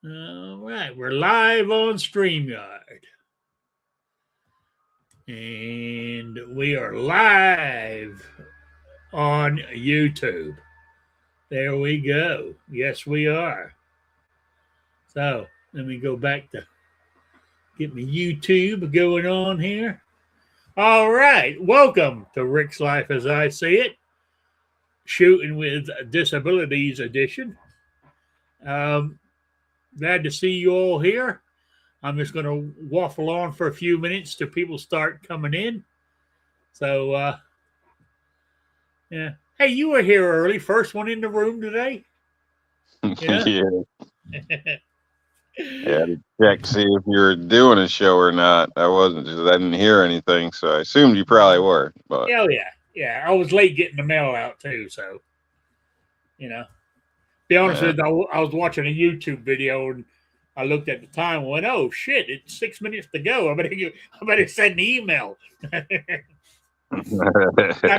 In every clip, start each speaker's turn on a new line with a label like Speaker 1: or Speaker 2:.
Speaker 1: All right, we're live on StreamYard. And we are live on YouTube. There we go. Yes, we are. So let me go back to get my YouTube going on here. All right, welcome to Rick's Life as I See It, Shooting with Disabilities edition. Glad to see you all here. I'm just going to waffle on for a few minutes till people start coming in. So, yeah. Hey, you were here early. First one in the room today.
Speaker 2: Yeah. Yeah, to check see if you were doing a show or not. I wasn't, I didn't hear anything, so I assumed you probably were. But
Speaker 1: Oh yeah. I was late getting the mail out too, so be honest with you, I was watching a YouTube video and I looked at the time and went, "Oh shit, it's 6 minutes to go. I better send an email." I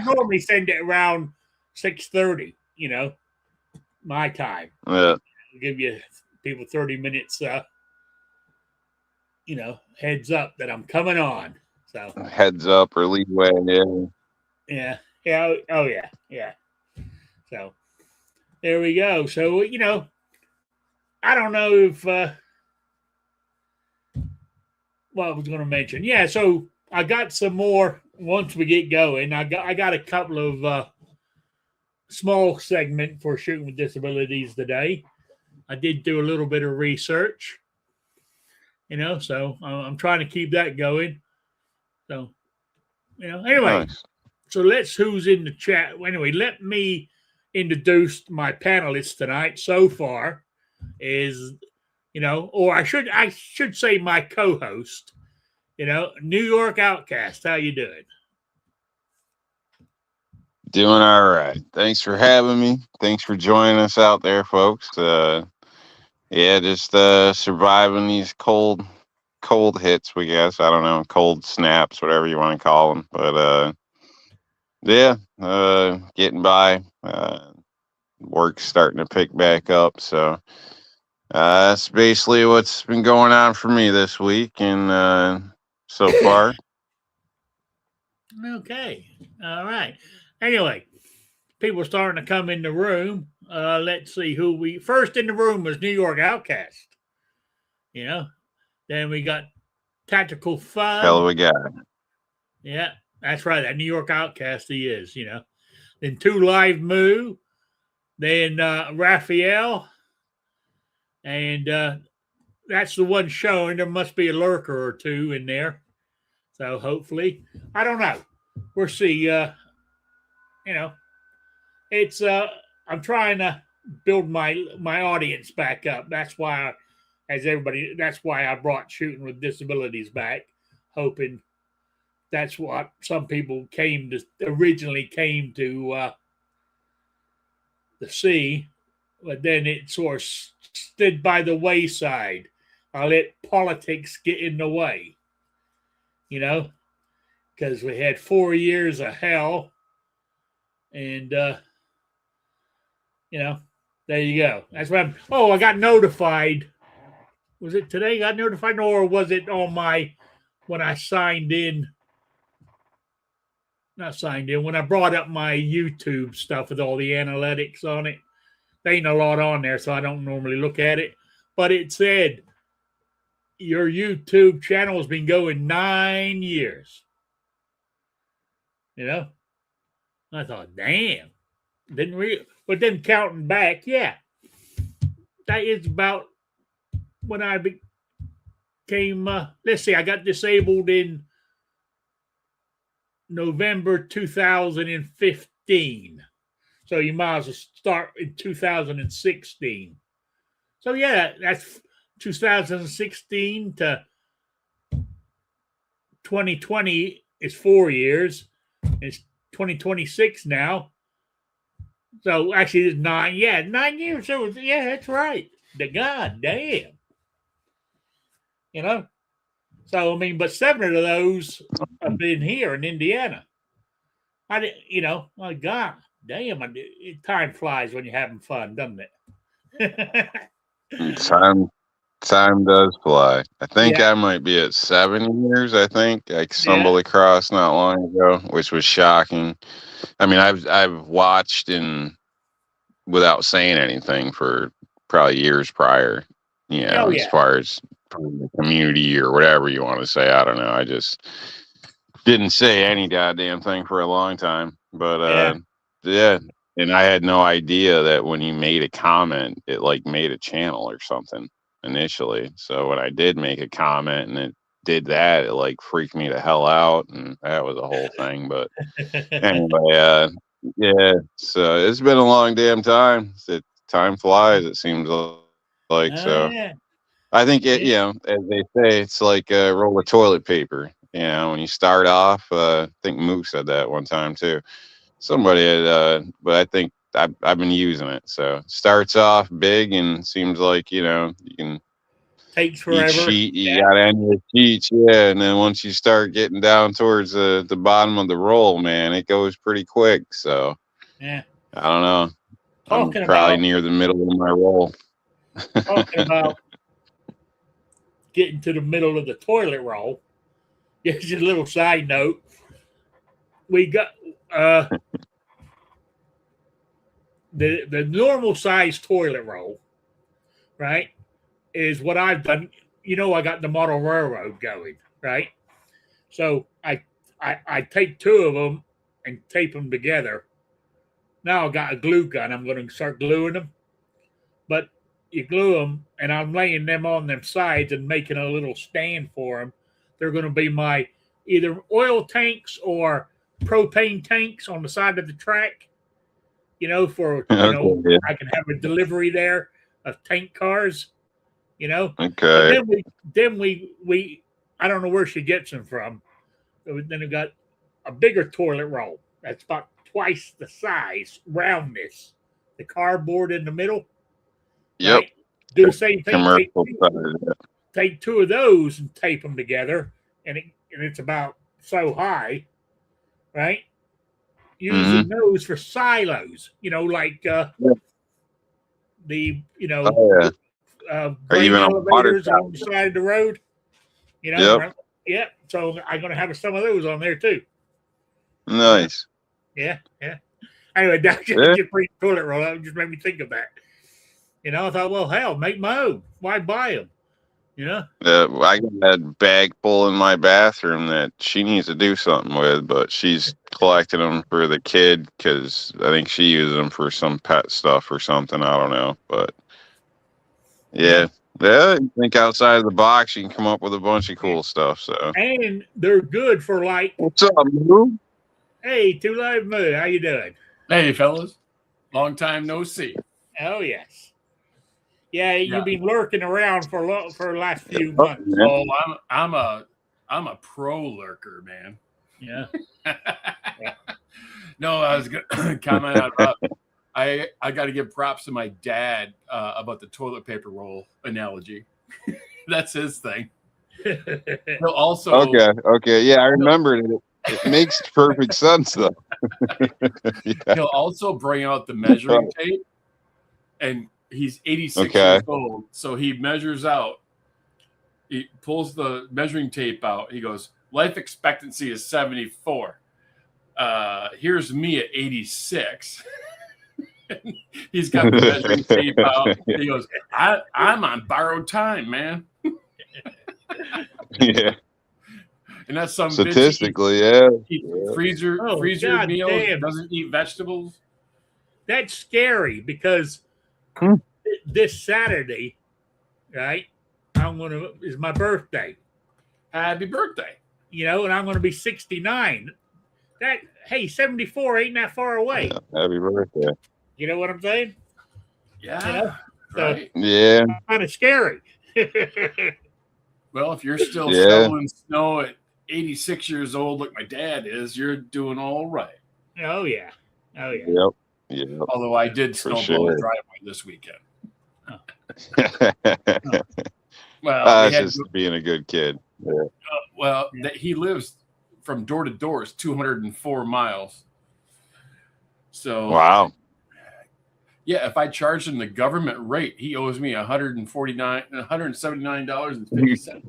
Speaker 1: normally send it around 6:30. My time.
Speaker 2: Yeah.
Speaker 1: I'll give you people 30 minutes. Heads up that I'm coming on. So
Speaker 2: Heads up or leeway.
Speaker 1: yeah. Oh yeah. So there we go. So I don't know if what I was going to mention. Yeah. So I got some more once we get going. I got a couple of small segment for Shooting with Disabilities today. I did do a little bit of research. So I'm trying to keep that going. So, anyway,
Speaker 2: Nice.
Speaker 1: So let's who's in the chat. Anyway, let me introduce my panelists tonight. So far is, or I should say my co-host, New York Outcast. How you doing?
Speaker 2: Doing all right. Thanks for having me. Thanks for joining us out there, folks. Just surviving these cold hits, we guess. I don't know, cold snaps, whatever you want to call them. But getting by. Work's starting to pick back up, so that's basically what's been going on for me this week and so far.
Speaker 1: Okay. All right. Anyway, people are starting to come in the room. Let's see who we first in the room was New York Outcast. Then we got Tactical Fud.
Speaker 2: Hell of a guy.
Speaker 1: Yeah, that's right. That New York Outcast he is. Then Two Live Moo. Then Raphael. And that's the one showing. There must be a lurker or two in there. So hopefully, I don't know. We'll see. It's I'm trying to build my audience back up. That's why, that's why I brought Shooting with Disabilities back, hoping that's what some people originally came to see, but then it sort of stood by the wayside. I let politics get in the way, because we had 4 years of hell, and there you go. That's what I got notified. Was it today? I got notified, or was it on when I signed in? Not signed in. When I brought up my YouTube stuff with all the analytics on it, there ain't a lot on there, so I don't normally look at it. But it said your YouTube channel has been going 9 years. I thought, damn. But then counting back, yeah, that is about when I became. Let's see, I got disabled in November 2015. So you might as well start in 2016. So yeah, that's 2016 to 2020 is 4 years. It's 2026 now. So actually it's 9. Yeah, 9 years. So yeah, that's right. The god damn. So I mean, but 7 of those have been here in Indiana. I didn't, my god damn, time flies when you're having fun, doesn't it?
Speaker 2: Time does fly. I think
Speaker 1: Yeah,
Speaker 2: I might be at 7 years. I think I
Speaker 1: yeah,
Speaker 2: stumbled across not long ago, which was shocking. I mean, I've watched and without saying anything for probably years prior.
Speaker 1: oh
Speaker 2: As
Speaker 1: yeah,
Speaker 2: far as the community or whatever you want to say, I don't know. I just didn't say any goddamn thing for a long time. But
Speaker 1: yeah.
Speaker 2: yeah, and I had no idea that when you made a comment, it like made a channel or something initially. So when I did make a comment and it did that, it like freaked me the hell out, and that was a whole thing. But anyway, yeah. So it's been a long damn time. Time flies. It seems like
Speaker 1: Oh
Speaker 2: so.
Speaker 1: yeah,
Speaker 2: I think it,
Speaker 1: yeah,
Speaker 2: as they say, it's like a roll of toilet paper. When you start off, I think Mook said that one time too. Somebody had, but I think I've been using it. So starts off big and seems like you can
Speaker 1: takes
Speaker 2: each
Speaker 1: forever.
Speaker 2: sheet you
Speaker 1: Yeah,
Speaker 2: got to end with each, yeah. And then once you start getting down towards the bottom of the roll, man, it goes pretty quick. So
Speaker 1: yeah.
Speaker 2: I don't know. I'm
Speaker 1: Talking
Speaker 2: probably
Speaker 1: about
Speaker 2: near the middle of my roll.
Speaker 1: talking about getting to the middle of the toilet roll. Just a little side note. We got uh the normal size toilet roll, right? Is what I've done. I got the model railroad going, right? So I take two of them and tape them together. Now I got a glue gun. I'm going to start gluing them, but you glue them, and I'm laying them on them sides and making a little stand for them. They're going to be my either oil tanks or propane tanks on the side of the track. For
Speaker 2: Okay, yeah.
Speaker 1: I can have a delivery there of tank cars. But
Speaker 2: Okay.
Speaker 1: then we I don't know where she gets them from. Then we got a bigger toilet roll that's about twice the size, roundness, the cardboard in the middle,
Speaker 2: Yep.
Speaker 1: right? Do the same thing. Take
Speaker 2: Commercial side.
Speaker 1: take two of those and tape them together, and it's about so high, right? Using
Speaker 2: Mm-hmm.
Speaker 1: those for silos, like
Speaker 2: Yep.
Speaker 1: the
Speaker 2: Oh yeah. Or
Speaker 1: grain
Speaker 2: even a water
Speaker 1: elevators along the
Speaker 2: tower.
Speaker 1: side of the road.
Speaker 2: Yep.
Speaker 1: Yeah. So I'm gonna have some of those on there too. Yeah,
Speaker 2: Nice.
Speaker 1: yeah. Anyway, that
Speaker 2: Yeah.
Speaker 1: just bring toilet roll out. Just made me think of that. I thought, well, hell, make my own. Why buy them? You know?
Speaker 2: I got that bag full in my bathroom that she needs to do something with, but she's collecting them for the kid because I think she uses them for some pet stuff or something. I don't know, but
Speaker 1: Yeah.
Speaker 2: yeah, think outside of the box, you can come up with a bunch of cool stuff. So,
Speaker 1: And they're good for like,
Speaker 2: what's up, Lou?
Speaker 1: hey, Two Live Moo, how you doing?
Speaker 3: Hey, fellas. Long time no see.
Speaker 1: Oh yes. Yeah,
Speaker 3: Yeah.
Speaker 1: you've been lurking around for the last few
Speaker 2: Oh,
Speaker 1: months.
Speaker 2: man.
Speaker 3: Oh, I'm a pro lurker, man.
Speaker 1: Yeah.
Speaker 3: No, I was gonna comment on about I got to give props to my dad about the toilet paper roll analogy. That's his thing. He'll also
Speaker 2: Okay, yeah, I remembered it. It makes perfect sense though. Yeah.
Speaker 3: he'll also bring out the measuring tape, and he's 86
Speaker 2: Okay.
Speaker 3: years old, so he measures out. He pulls the measuring tape out. He goes, life expectancy is 74. Here's me at 86. He's got the measuring tape out. He goes, I'm on borrowed time, man.
Speaker 2: Yeah.
Speaker 3: And that's some
Speaker 2: Statistically, yeah.
Speaker 3: bitch freezer
Speaker 1: Oh, God
Speaker 3: meals,
Speaker 1: damn.
Speaker 3: doesn't eat vegetables.
Speaker 1: That's scary because
Speaker 2: Hmm.
Speaker 1: this Saturday, right? Is my birthday.
Speaker 3: Happy birthday.
Speaker 1: And I'm gonna be 69. That hey, 74 ain't that far away.
Speaker 2: Happy birthday.
Speaker 1: You know what I'm saying?
Speaker 3: Yeah.
Speaker 1: So
Speaker 3: Right.
Speaker 2: Yeah.
Speaker 1: kind of scary.
Speaker 3: Well, if you're still
Speaker 2: Yeah.
Speaker 3: shoveling snow at 86 years old, like my dad is, you're doing all right.
Speaker 1: Oh yeah. Oh yeah.
Speaker 2: Yep.
Speaker 3: Although I did
Speaker 2: For
Speaker 3: snowblow
Speaker 2: sure.
Speaker 3: the driveway this weekend.
Speaker 2: That's
Speaker 3: Well, we had
Speaker 2: just being a good kid. Yeah.
Speaker 3: he lives from door to door is 204 miles. So
Speaker 2: Wow.
Speaker 3: Yeah, if I charge him the government rate, he owes me $179.50.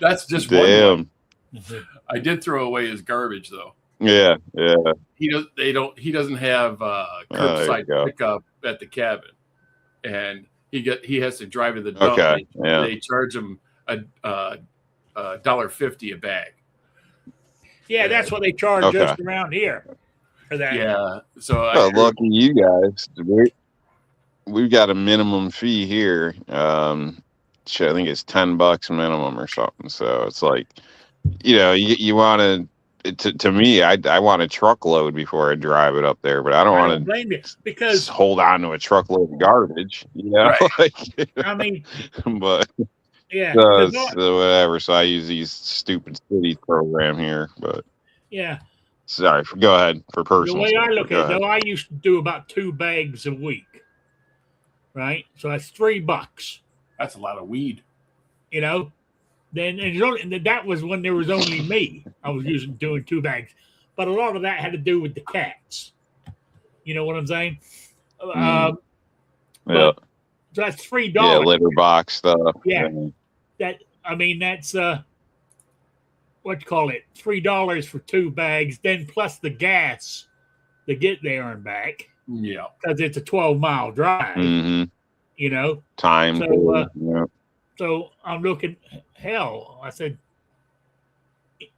Speaker 3: That's just one
Speaker 2: Damn.
Speaker 3: way. I did throw away his garbage though.
Speaker 2: Yeah.
Speaker 3: He doesn't have
Speaker 2: There you
Speaker 3: curbside
Speaker 2: go.
Speaker 3: pickup at the cabin, and he has to drive to the dump.
Speaker 2: Okay. Yeah.
Speaker 3: They charge him $1.50 a bag.
Speaker 1: Yeah, that's what they charge
Speaker 2: Okay.
Speaker 1: us around here for that.
Speaker 3: Yeah. So
Speaker 2: Well, lucky you guys. We've got a minimum fee here. Shit, I think it's $10 minimum or something. So it's like, you want to me, I want a truckload before I drive it up there, but I don't want to
Speaker 1: blame you because
Speaker 2: hold on to a truckload of garbage,
Speaker 3: Right.
Speaker 2: like,
Speaker 1: I mean,
Speaker 2: but
Speaker 1: yeah,
Speaker 2: so whatever. So I use these stupid cities program here, but
Speaker 1: yeah.
Speaker 2: sorry. Go ahead for
Speaker 1: The
Speaker 2: personal.
Speaker 1: way I
Speaker 2: stuff,
Speaker 1: look
Speaker 2: go
Speaker 1: at it,
Speaker 2: ahead.
Speaker 1: though, I used to do about 2 bags a week, right? So that's $3.
Speaker 3: that's a lot of weed.
Speaker 1: Then that was when there was only me. I was doing 2 bags, but a lot of that had to do with the cats. You know what I'm saying?
Speaker 2: Yeah.
Speaker 1: So that's $3.
Speaker 2: Yeah, litter box stuff.
Speaker 1: Yeah. That's what you call it, $3 for 2 bags, then plus the gas to get there and back.
Speaker 3: Yeah.
Speaker 1: Because it's a 12-mile drive.
Speaker 2: Mm-hmm. Time.
Speaker 1: So I'm looking, hell, I said,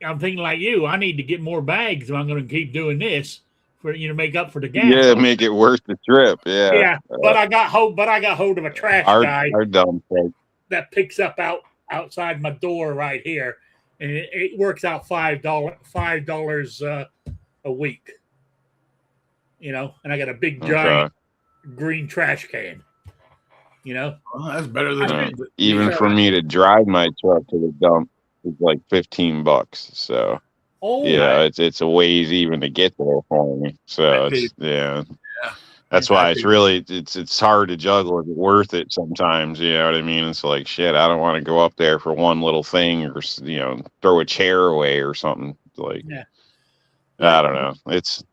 Speaker 1: I'm thinking like you, I need to get more bags if I'm going to keep doing this for, make up for the gas.
Speaker 2: Yeah, make it worth the trip. Yeah.
Speaker 1: Yeah, but I got hold of a trash guy
Speaker 2: our dumb thing.
Speaker 1: that picks up outside my door right here, and it works out $5 a week. And I got a big giant green trash can.
Speaker 3: Well, that's better than
Speaker 2: even for me to drive my truck to the dump is like $15. So it's a ways even to get there for me. So that's why it's really it's hard to juggle. Is it worth it sometimes? You know what I mean? It's like shit. I don't want to go up there for one little thing or throw a chair away or something. Like I don't know. It's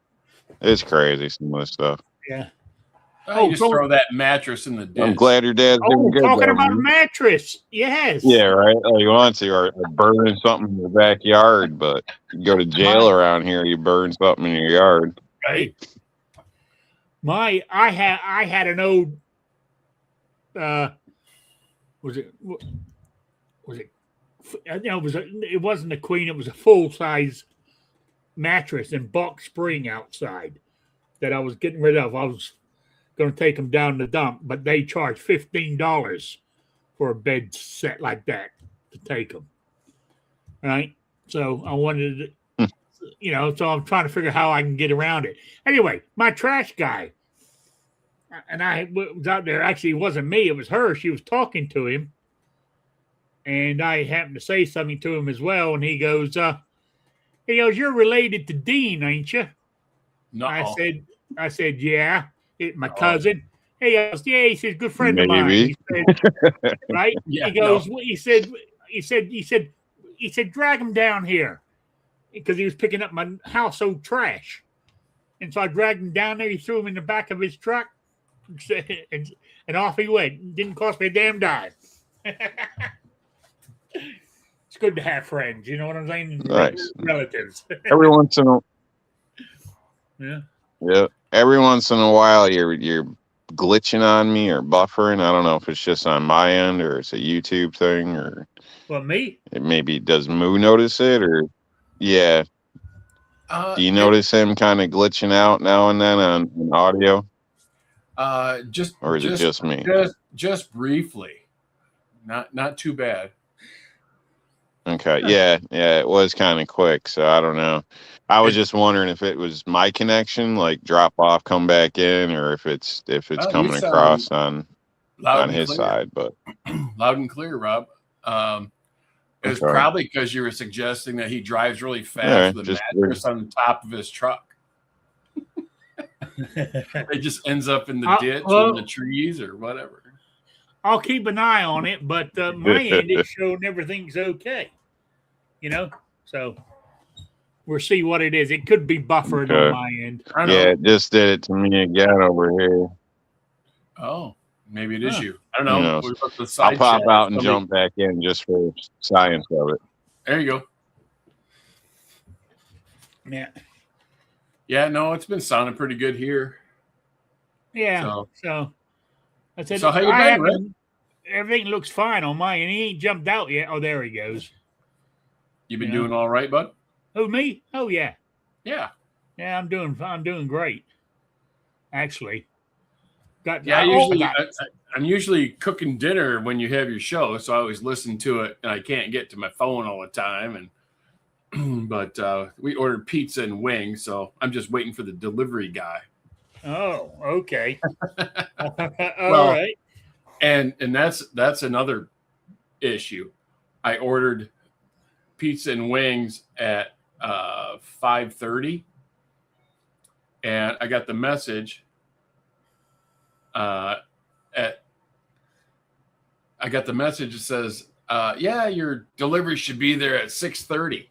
Speaker 2: crazy some of this stuff.
Speaker 1: Yeah.
Speaker 3: You just throw that mattress in the ditch.
Speaker 2: I'm glad your dad's doing good.
Speaker 1: Talking about a mattress. Yes.
Speaker 2: Yeah, right. Oh, you want to, or burning something in your backyard, but you go to jail around here, you burn something in your yard.
Speaker 1: Right. I had an old it wasn't a queen, it was a full size mattress in Box Spring outside that I was getting rid of. I was going to take them down the dump, but they charge $15 for a bed set like that to take them. Right? So I wanted to, so I'm trying to figure how I can get around it. Anyway, my trash guy, and I was out there. Actually, it wasn't me. It was her. She was talking to him. And I happened to say something to him as well. And he goes, you're related to Dean, ain't you?
Speaker 3: No.
Speaker 1: I said, yeah. My cousin. He goes, yeah. He said, good friend of mine. He said, right?
Speaker 3: Yeah,
Speaker 1: he goes, he said, drag him down here because he was picking up my household trash. And so I dragged him down there. He threw him in the back of his truck, and off he went. Didn't cost me a damn dime. It's good to have friends. You know what I'm saying?
Speaker 2: Nice.
Speaker 1: Relatives.
Speaker 2: Every once in a
Speaker 1: yeah.
Speaker 2: Every once in a while, you're glitching on me or buffering. I don't know if it's just on my end or it's a YouTube thing or.
Speaker 1: Well, me?
Speaker 2: It maybe does Moo notice it or? Yeah. Do you notice him kind of glitching out now and then on audio? Or is it just me?
Speaker 3: Just briefly. Not too bad.
Speaker 2: Okay. Yeah. It was kind of quick, so I don't know. I was just wondering if it was my connection, like drop off, come back in, or if it's coming across on his side. But
Speaker 3: loud and clear, Rob. It was probably because you were suggesting that he drives really fast with a mattress on the top of his truck. It just ends up in the ditch or in the trees or whatever.
Speaker 1: I'll keep an eye on it, but my end is showing everything's okay. So We'll see what it is. It could be buffered on
Speaker 2: Okay.
Speaker 1: my end.
Speaker 3: I
Speaker 2: Yeah,
Speaker 3: know.
Speaker 2: it just did it to me again over here.
Speaker 3: Oh, maybe it is
Speaker 1: Huh.
Speaker 3: you. I don't
Speaker 2: Who
Speaker 3: know.
Speaker 2: knows?
Speaker 3: What about the
Speaker 2: I'll
Speaker 3: side
Speaker 2: pop
Speaker 3: chat?
Speaker 2: out and
Speaker 3: Somebody-
Speaker 2: jump back in just for science of it.
Speaker 3: There you go.
Speaker 1: Yeah.
Speaker 3: Yeah, no, it's been sounding pretty good here.
Speaker 1: Yeah. So I said,
Speaker 3: So how you
Speaker 1: I
Speaker 3: been, Rick?
Speaker 1: haven't. Everything looks fine on mine, and he ain't jumped out yet. Oh, there he goes.
Speaker 3: You been
Speaker 1: You know?
Speaker 3: doing all right, bud?
Speaker 1: Who, me? Oh yeah.
Speaker 3: Yeah.
Speaker 1: Yeah, I'm doing great. Actually.
Speaker 3: Yeah, I'm usually cooking dinner when you have your show, so I always listen to it, and I can't get to my phone all the time. And but we ordered pizza and wings, so I'm just waiting for the delivery guy.
Speaker 1: Oh, okay. All
Speaker 3: Well,
Speaker 1: right.
Speaker 3: And that's another issue. I ordered pizza and wings at 5:30, and I got the message that says, "Yeah, your delivery should be there at 6:30."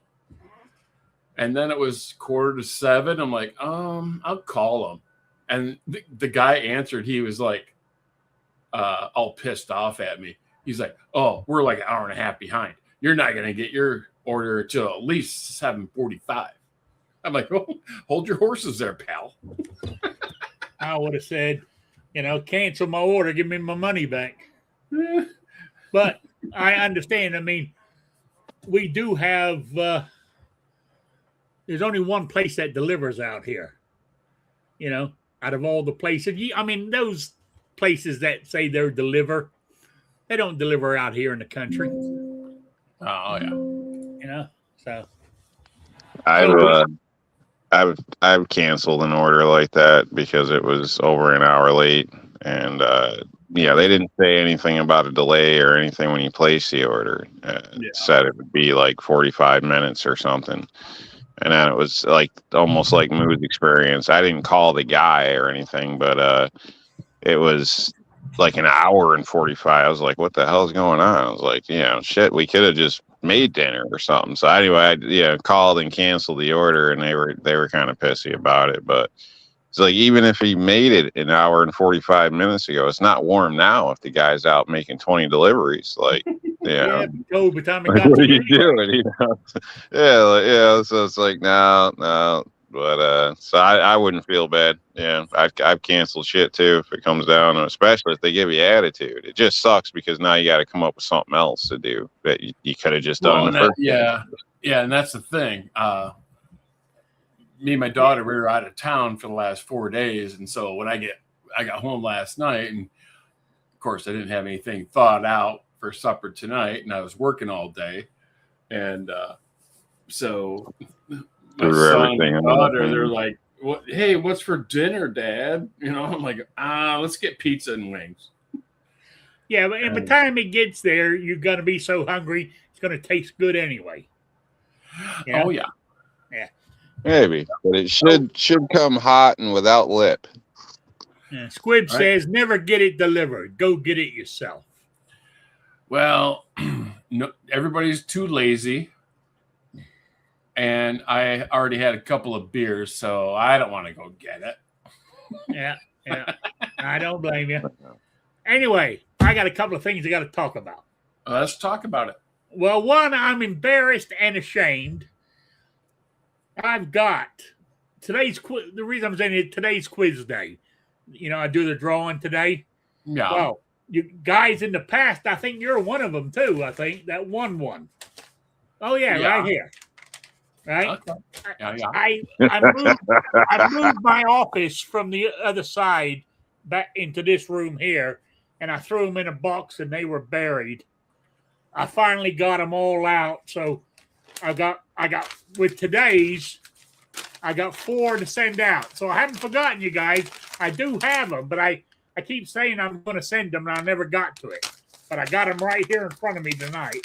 Speaker 3: And then it was 6:45. I'm like, I'll call him. And the guy answered. He was like, all pissed off at me. He's like, "Oh, we're like an hour and a half behind. You're not going to get your order until at least 7:45." I'm like, "Oh, hold your horses there, pal."
Speaker 1: I would have said, cancel my order, give me my money back. But I understand. I mean, we do have. There's only one place that delivers out here. Out of all the places, I mean, those places that say they deliver, they don't deliver out here in the country.
Speaker 3: Oh yeah.
Speaker 1: So
Speaker 2: I've canceled an order like that because it was over an hour late, and they didn't say anything about a delay or anything when you placed the order. Said it would be like 45 minutes or something, and then it was like almost like Mood's experience. I didn't call the guy or anything, but it was like an hour and 45. I was like, what the hell's going on? I was like, shit, we could have just made dinner or something. So anyway, I called and canceled the order, and they were kind of pissy about it. But it's like, even if he made it an hour and 45 minutes ago, it's not warm now if the guy's out making 20 deliveries. Like,
Speaker 1: yeah, by the time it
Speaker 2: like,
Speaker 1: got
Speaker 2: what
Speaker 1: to
Speaker 2: are you
Speaker 1: anyway.
Speaker 2: doing? So it's like, no. But so I wouldn't feel bad. Yeah, I've canceled shit too if it comes down, especially if they give you attitude. It just sucks because now you got to come up with something else to do that you could have just done in the first place.
Speaker 3: Yeah, and that's the thing. Me and my daughter, we were out of town for the last 4 days, and so when I got home last night, and of course I didn't have anything thought out for supper tonight, and I was working all day, and so my son and daughter, they're like, "Hey, what's for dinner, Dad?" I'm like, let's get pizza and wings.
Speaker 1: Yeah, but by the time it gets there, you're gonna be so hungry, it's gonna taste good anyway.
Speaker 3: Oh yeah.
Speaker 2: Maybe, but it should come hot and without lip.
Speaker 1: Yeah. Squib says, "Never get it delivered. Go get it yourself."
Speaker 3: Well, no, everybody's too lazy. And I already had a couple of beers, so I don't want to go get it.
Speaker 1: Yeah. I don't blame you. Anyway, I got a couple of things I got to talk about.
Speaker 3: Let's talk about it.
Speaker 1: Well, one, I'm embarrassed and ashamed. I've got today's quiz. The reason I'm saying it, today's quiz day. I do the drawing today.
Speaker 3: Yeah.
Speaker 1: Well, you guys in the past, I think you're one of them too. I think that won one. Oh yeah. Right here. Right.
Speaker 3: Okay. Yeah.
Speaker 1: I moved my office from the other side back into this room here, and I threw them in a box, and they were buried. I finally got them all out, so I got with today's. I got 4 to send out, so I haven't forgotten you guys. I do have them, but I keep saying I'm going to send them, and I never got to it. But I got them right here in front of me tonight,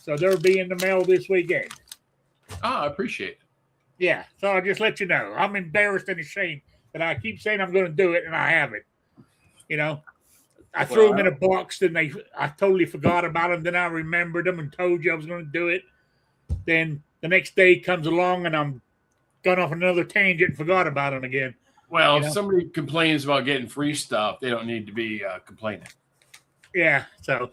Speaker 1: so they'll be in the mail this weekend.
Speaker 3: I appreciate it.
Speaker 1: Yeah, so I'll just let you know. I'm embarrassed and ashamed that I keep saying I'm going to do it, and I haven't. I threw them in a box, and I totally forgot about them. Then I remembered them and told you I was going to do it. Then the next day comes along and I'm gone off another tangent and forgot about him again.
Speaker 3: Well,
Speaker 1: You
Speaker 3: if
Speaker 1: know?
Speaker 3: somebody complains about getting free stuff, they don't need to be complaining.
Speaker 1: Yeah. So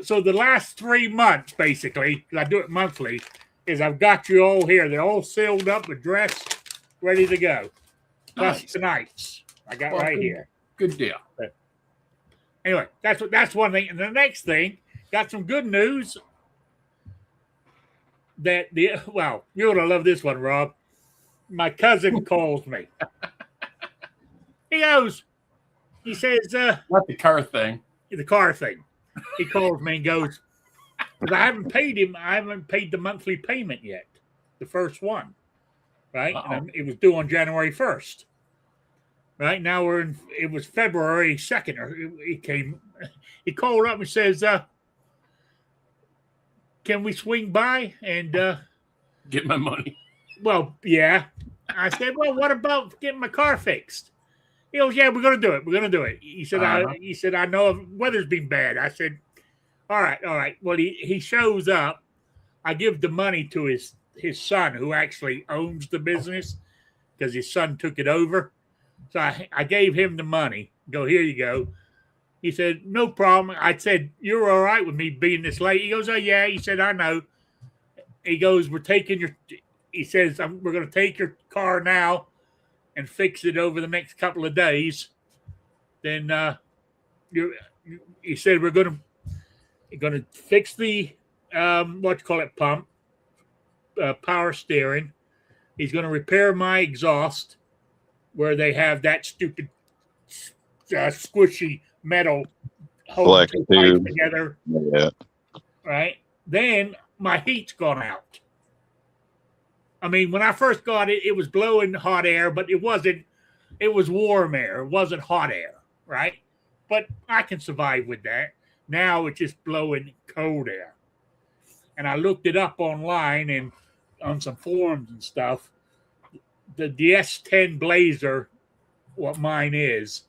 Speaker 1: so the last 3 months, basically, 'cause I do it monthly, is I've got you all here. They're all sealed up, addressed, ready to go. Plus
Speaker 3: Nice.
Speaker 1: tonight's I got
Speaker 3: Well,
Speaker 1: right here.
Speaker 3: Good deal.
Speaker 1: Anyway, that's one thing. And the next thing, got some good news. That you're gonna love this one, Rob. My cousin calls me. He says,
Speaker 3: Not the car thing.
Speaker 1: the car thing. He calls me and goes, because I haven't paid the monthly payment yet, the first one, right?
Speaker 3: Wow.
Speaker 1: And it was due on January 1st. Right now it was February 2nd, or he called up and says, can we swing by and
Speaker 3: Get my money.
Speaker 1: well, yeah. I said, well, what about getting my car fixed? He goes, yeah, we're gonna do it. We're gonna do it. He said, I know weather's been bad. I said, all right. Well, he shows up. I give the money to his son, who actually owns the business, because his son took it over. So I gave him the money. Go, here you go. He said, no problem. I said, you're all right with me being this late? He goes, oh yeah. He said, I know. He goes, he says, we're going to take your car now and fix it over the next couple of days. Then he said, we're going to fix the pump, power steering. He's going to repair my exhaust where they have that stupid squishy metal holding two pipes together.
Speaker 2: Yeah.
Speaker 1: Right. Then my heat's gone out. I mean, when I first got it, it was blowing hot air, but it wasn't. It was warm air. It wasn't hot air, right? But I can survive with that. Now it's just blowing cold air. And I looked it up online and on some forums and stuff. The S10 Blazer, what mine is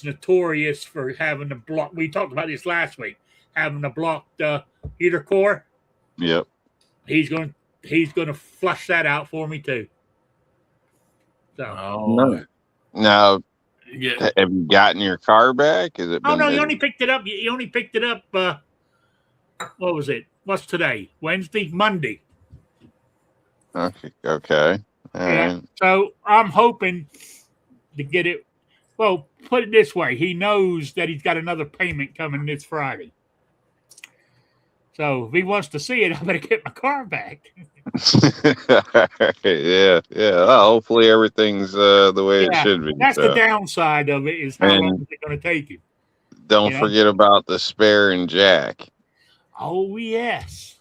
Speaker 1: notorious for having a block. We talked about this last week. Having a blocked heater core.
Speaker 2: Yep.
Speaker 1: He's going to flush that out for me too. So
Speaker 2: now, have you gotten your car back? Has it been?
Speaker 1: Oh no, he only picked it up. He only picked it up. What was it? What's today? Wednesday, Monday.
Speaker 2: Okay. All right.
Speaker 1: So I'm hoping to get it. Well, put it this way: he knows that he's got another payment coming this Friday. So if he wants to see it, I better get my car back.
Speaker 2: Yeah. Well, hopefully everything's the way it should be.
Speaker 1: That's the downside of it, is how long is it going to take you?
Speaker 2: Don't forget about the spare and jack.
Speaker 1: Oh yes.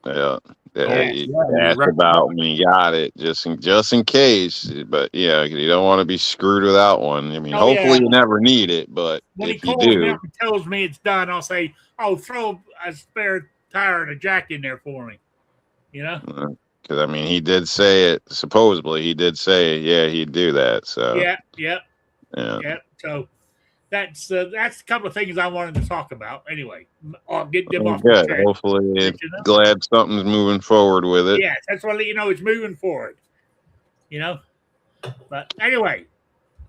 Speaker 2: Yeah. Ask about when you got it, just in case. But yeah, you don't want to be screwed without one. I mean, hopefully you never need it, but
Speaker 1: when
Speaker 2: if
Speaker 1: he
Speaker 2: you
Speaker 1: calls me
Speaker 2: do,
Speaker 1: up and tells me it's done, I'll say, "Oh, throw a spare tire and a jack in there for me." You know?
Speaker 2: Because I mean, he did say it. Supposedly, he did say, yeah, he'd do that. So
Speaker 1: yeah. So that's a couple of things I wanted to talk about. Anyway, I'll get them off the chest.
Speaker 2: Hopefully, glad something's moving forward with it.
Speaker 1: Yeah, that's what it's moving forward. You know, but anyway,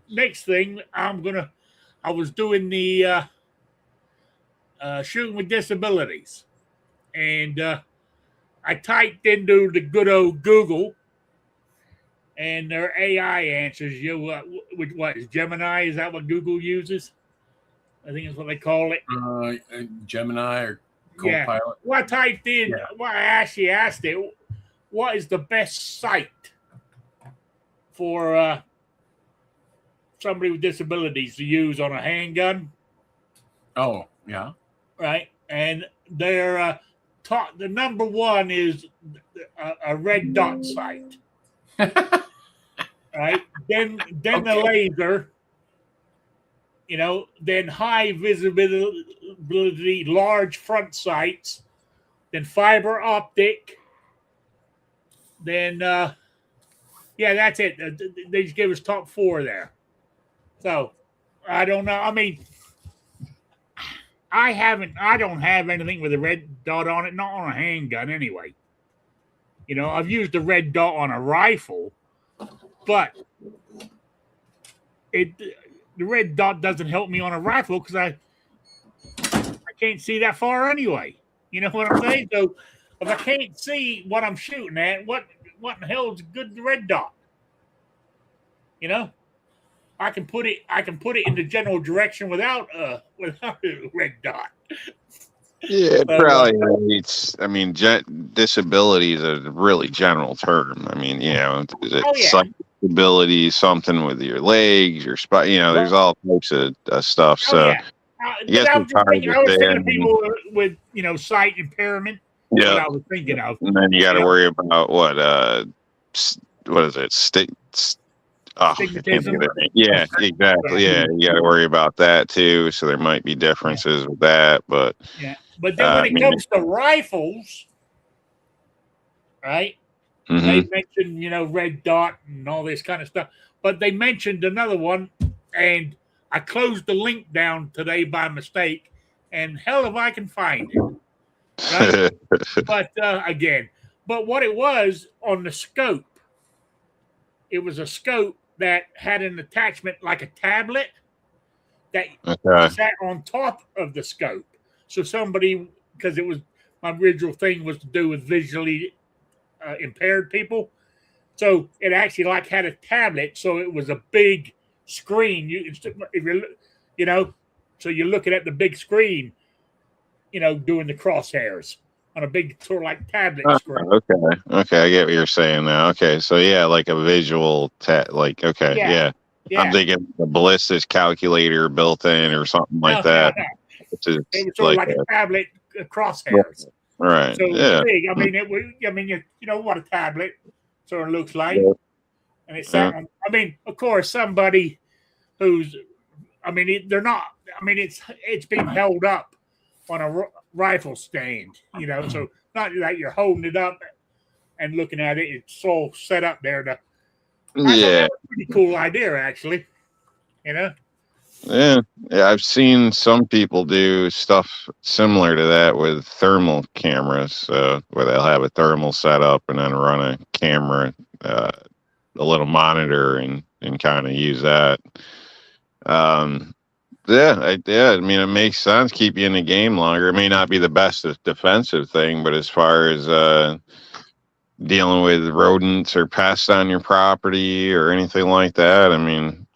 Speaker 1: next thing I was doing the shooting with disabilities, and I typed into the good old Google, and their AI answers you. What is Gemini? Is that what Google uses? I think that's what they call it.
Speaker 3: Gemini or Copilot.
Speaker 1: Yeah. Well, I typed in. Yeah. Well, I actually asked it, what is the best site for somebody with disabilities to use on a handgun?
Speaker 3: Oh, yeah.
Speaker 1: Right, and they're the number one is a red dot site. Right, then the laser. You know, then high visibility, large front sights, then fiber optic, then that's it. They just gave us top 4 there. So I don't know. I mean, I don't have anything with a red dot on it, not on a handgun anyway. I've used a red dot on a rifle, but it the red dot doesn't help me on a rifle because I can't see that far anyway. You know what I'm saying? So if I can't see what I'm shooting at, what in the hell is a good red dot? I can put it in the general direction without a red dot.
Speaker 2: Yeah, it
Speaker 1: So,
Speaker 2: probably it's. I mean, disability is a really general term. I mean, is it
Speaker 1: oh yeah,
Speaker 2: sight disability, something with your legs, your spine? There's all types of stuff.
Speaker 1: oh
Speaker 2: So
Speaker 1: yeah.
Speaker 2: I
Speaker 1: But
Speaker 2: guess it's hard to
Speaker 1: I was
Speaker 2: say. I
Speaker 1: thinking of
Speaker 2: mean,
Speaker 1: people with sight impairment. Is what
Speaker 2: yeah,
Speaker 1: I was thinking of.
Speaker 2: and then you got to
Speaker 1: You know,
Speaker 2: worry about what is it? Oh, I can't think
Speaker 1: stigmatism.
Speaker 2: of it. Yeah, exactly. Yeah, you got to worry about that too. So there might be
Speaker 1: Yeah,
Speaker 2: differences with that, but
Speaker 1: yeah. But then when
Speaker 2: I
Speaker 1: it
Speaker 2: mean,
Speaker 1: comes to rifles, right? They
Speaker 2: hmm
Speaker 1: mentioned red dot and all this kind of stuff, but they mentioned another one, and I closed the link down today by mistake, and hell if I can find it, right? But but what it was on the scope, it was a scope that had an attachment like a tablet that
Speaker 2: okay.
Speaker 1: sat on top of the scope. So somebody, because it was my original thing was to do with visually impaired people, so it actually like had a tablet, so it was a big screen. If you're, you know, so you're looking at the big screen, doing the crosshairs on a big sort of like tablet
Speaker 2: Oh,
Speaker 1: screen.
Speaker 2: okay, I get what you're saying now. Okay, so yeah, like a visual like okay,
Speaker 1: Yeah,
Speaker 2: yeah. I'm
Speaker 1: yeah.
Speaker 2: thinking a ballistics calculator built in or something like
Speaker 1: No, no,
Speaker 2: that.
Speaker 1: no.
Speaker 2: Which is
Speaker 1: It was sort of
Speaker 2: like
Speaker 1: like a
Speaker 2: a
Speaker 1: tablet crosshairs.
Speaker 2: right,
Speaker 1: So it was
Speaker 2: yeah.
Speaker 1: big. I mean, it was. I mean, you know what a tablet sort of looks like,
Speaker 2: Yeah.
Speaker 1: and it sat on. I mean, of course, somebody who's. I mean, they're not. I mean, it's being held up on a rifle stand. So not like you're holding it up and looking at it. It's all set up there. I thought
Speaker 2: Yeah.
Speaker 1: that was a pretty cool idea, actually. You know.
Speaker 2: Yeah, yeah, I've seen some people do stuff similar to that with thermal cameras, where they'll have a thermal setup and then run a camera, uh, a little monitor, and kind of use that. Um, yeah, I mean, it makes sense. Keep you in the game longer. It may not be the best defensive thing, but as far as dealing with rodents or pests on your property or anything like that, I mean,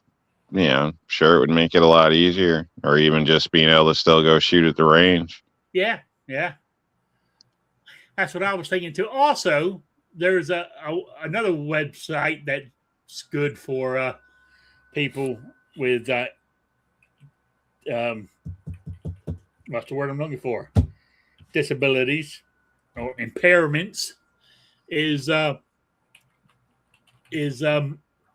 Speaker 2: sure, it would make it a lot easier, or even just being able to still go shoot at the range.
Speaker 1: Yeah, yeah. That's what I was thinking too. Also, there's another website that's good for people with um, what's the word I'm looking for? Disabilities or impairments is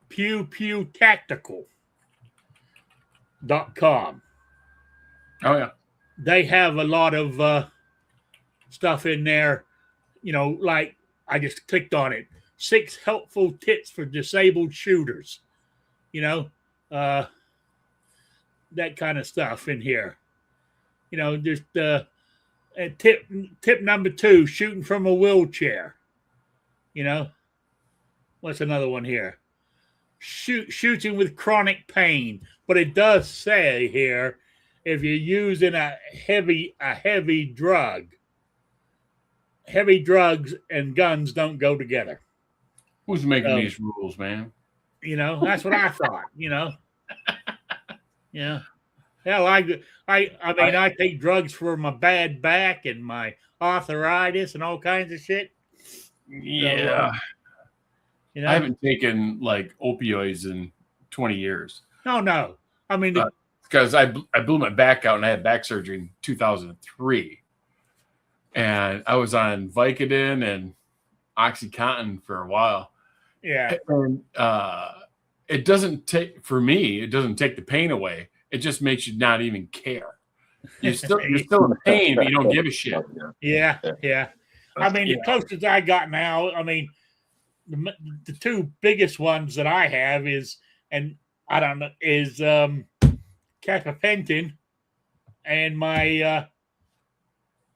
Speaker 1: pewpewtactical.com.
Speaker 3: Oh yeah.
Speaker 1: They have a lot of stuff in there, like I just clicked on it. 6 helpful tips for disabled shooters, you know, uh, that kind of stuff in here. Just tip number 2, shooting from a wheelchair. You know, what's another one here? Shooting with chronic pain, but it does say here if you're using a heavy drug, heavy drugs and guns don't go together.
Speaker 3: Who's making
Speaker 1: So,
Speaker 3: these rules, man?
Speaker 1: that's what I thought. Yeah. Hell, I mean, I take drugs for my bad back and my arthritis and all kinds of shit.
Speaker 3: Yeah.
Speaker 1: So,
Speaker 3: I haven't taken like opioids in 20 years.
Speaker 1: No. I mean,
Speaker 3: because I blew my back out and I had back surgery in 2003. And I was on Vicodin and OxyContin for a while.
Speaker 1: yeah.
Speaker 3: And it doesn't take the pain away. It just makes you not even care. You're still in pain, but you don't give a shit.
Speaker 1: Yeah. I mean, the closest I got now, I mean, the 2 biggest ones that I have is, and I don't know, is gabapentin and my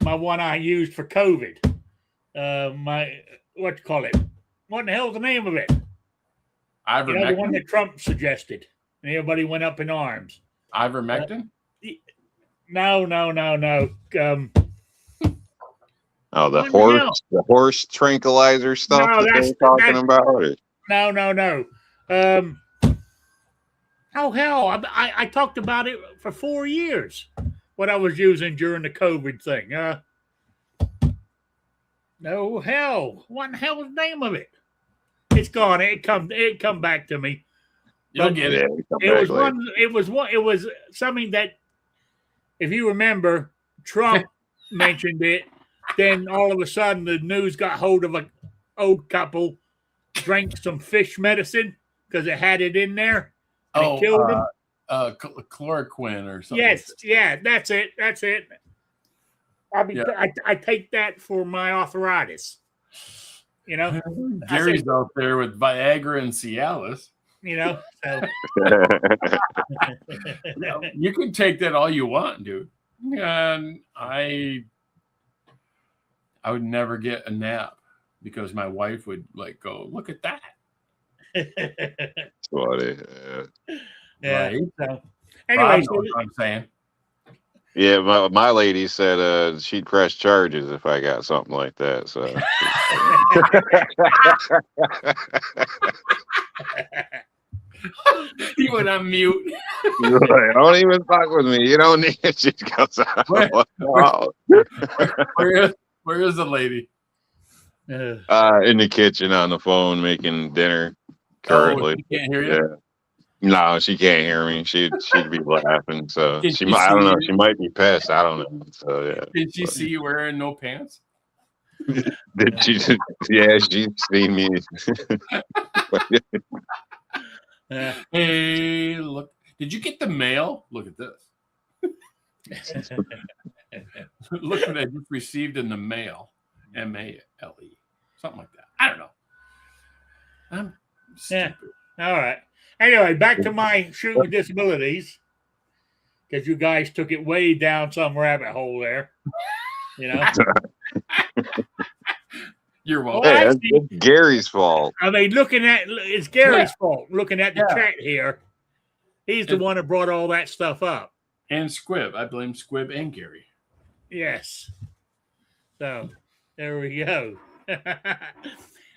Speaker 1: my one I used for COVID. My what you call it? What in the hell's the name of it? You know, the one
Speaker 3: Ivermectin?
Speaker 1: that Trump suggested, and everybody went up in arms.
Speaker 3: Ivermectin?
Speaker 1: No.
Speaker 2: Oh,
Speaker 1: What in the hell?
Speaker 2: the horse tranquilizer stuff
Speaker 1: No,
Speaker 2: that they
Speaker 1: that's
Speaker 2: were talking
Speaker 1: that.
Speaker 2: about. Or-
Speaker 1: No. Oh hell! I talked about it for 4 years. What I was using during the COVID thing. No hell! What in the hell was the name of it? It's gone. It come back to me.
Speaker 3: You'll
Speaker 1: But
Speaker 3: get
Speaker 2: yeah,
Speaker 3: it.
Speaker 2: we come
Speaker 1: it
Speaker 2: back
Speaker 1: was
Speaker 2: later.
Speaker 1: one. It was one. It was something that, if you remember, Trump mentioned it. Then all of a sudden, the news got hold of an old couple drank some fish medicine because it had it in there and it killed them.
Speaker 3: Chloroquine or something.
Speaker 1: Yes, yeah, that's it. I take that for my arthritis. You know,
Speaker 3: Gary's out there with Viagra and Cialis.
Speaker 1: you know. So
Speaker 3: You can take that all you want, dude. And I would never get a nap because my wife would like go, look at that.
Speaker 2: Funny.
Speaker 1: yeah.
Speaker 3: Right?
Speaker 1: So
Speaker 3: Anyway,
Speaker 1: anyway,
Speaker 3: what I'm saying.
Speaker 2: Yeah, my lady said she'd press charges if I got something like that. So
Speaker 3: He went on mute.
Speaker 2: you're like, don't even fuck with me. You don't need it. She goes,
Speaker 3: Where is the lady?
Speaker 2: in the kitchen on the phone making dinner currently.
Speaker 3: Oh, she can't hear you?
Speaker 2: Yeah. No, she can't hear me. She'd be laughing. So
Speaker 3: Can
Speaker 2: she
Speaker 3: she
Speaker 2: might. I don't
Speaker 3: see
Speaker 2: know.
Speaker 3: you?
Speaker 2: She might be pissed. I don't know. So yeah.
Speaker 3: Did she see you wearing no pants?
Speaker 2: Did she? Yeah, she's seen me.
Speaker 3: Hey, look. Did you get the mail? Look at this. Look what I just received in the mail. M-A-L-E. Something like that. I don't know. I'm stupid.
Speaker 1: All right. Anyway, back to my shooting with disabilities, because you guys took it way down some rabbit hole there. You know.
Speaker 3: You're welcome.
Speaker 1: Well,
Speaker 2: Hey,
Speaker 1: actually,
Speaker 2: that's Gary's fault.
Speaker 1: I mean, it's Gary's fault. Looking at the chat here, he's the one that brought all that stuff up.
Speaker 3: And Squib. I blame Squib and Gary.
Speaker 1: Yes. So there we go.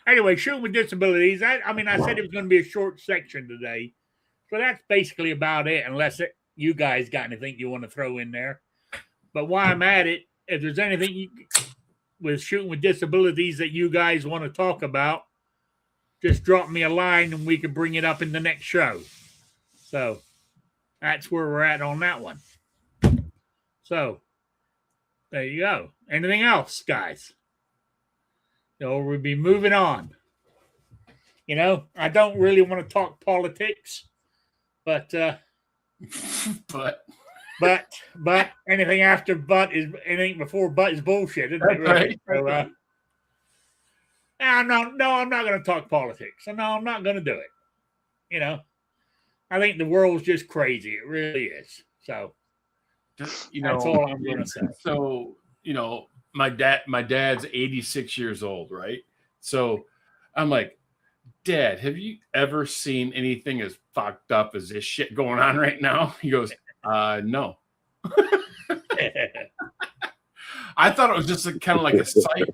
Speaker 1: Anyway, shooting with disabilities. I said it was going to be a short section today, so that's basically about it. Unless you guys got anything you want to throw in there. But while I'm at it, if there's anything with shooting with disabilities that you guys want to talk about, just drop me a line and we can bring it up in the next show. So that's where we're at on that one. So there you go. Anything else, guys? So we'll be moving on. You know, I don't really want to talk politics, but anything after anything before but is bullshit, isn't it? Right. So, I'm not going to talk politics. No, I'm not going to do it. You know, I think the world's just crazy. It really is. So, that's all I'm going to say.
Speaker 3: So, my dad's 86 years old, right? So I'm like, Dad, have you ever seen anything as fucked up as this shit going on right now? He goes, no. I thought it was just kind of like a cycle.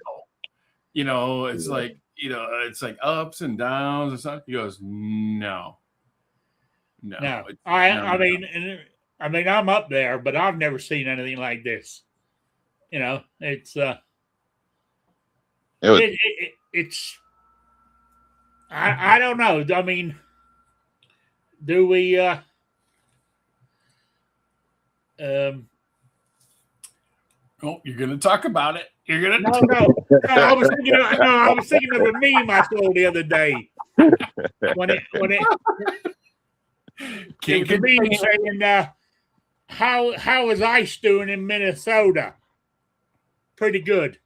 Speaker 3: It's like, it's like ups and downs or something. He goes, no.
Speaker 1: I mean, I'm up there, but I've never seen anything like this. It's it's I don't know. I mean, do we
Speaker 3: oh, you're gonna talk about it. You're gonna
Speaker 1: no. I was thinking of a meme I saw the other day. When it the meme saying how is ice doing in Minnesota? Pretty good.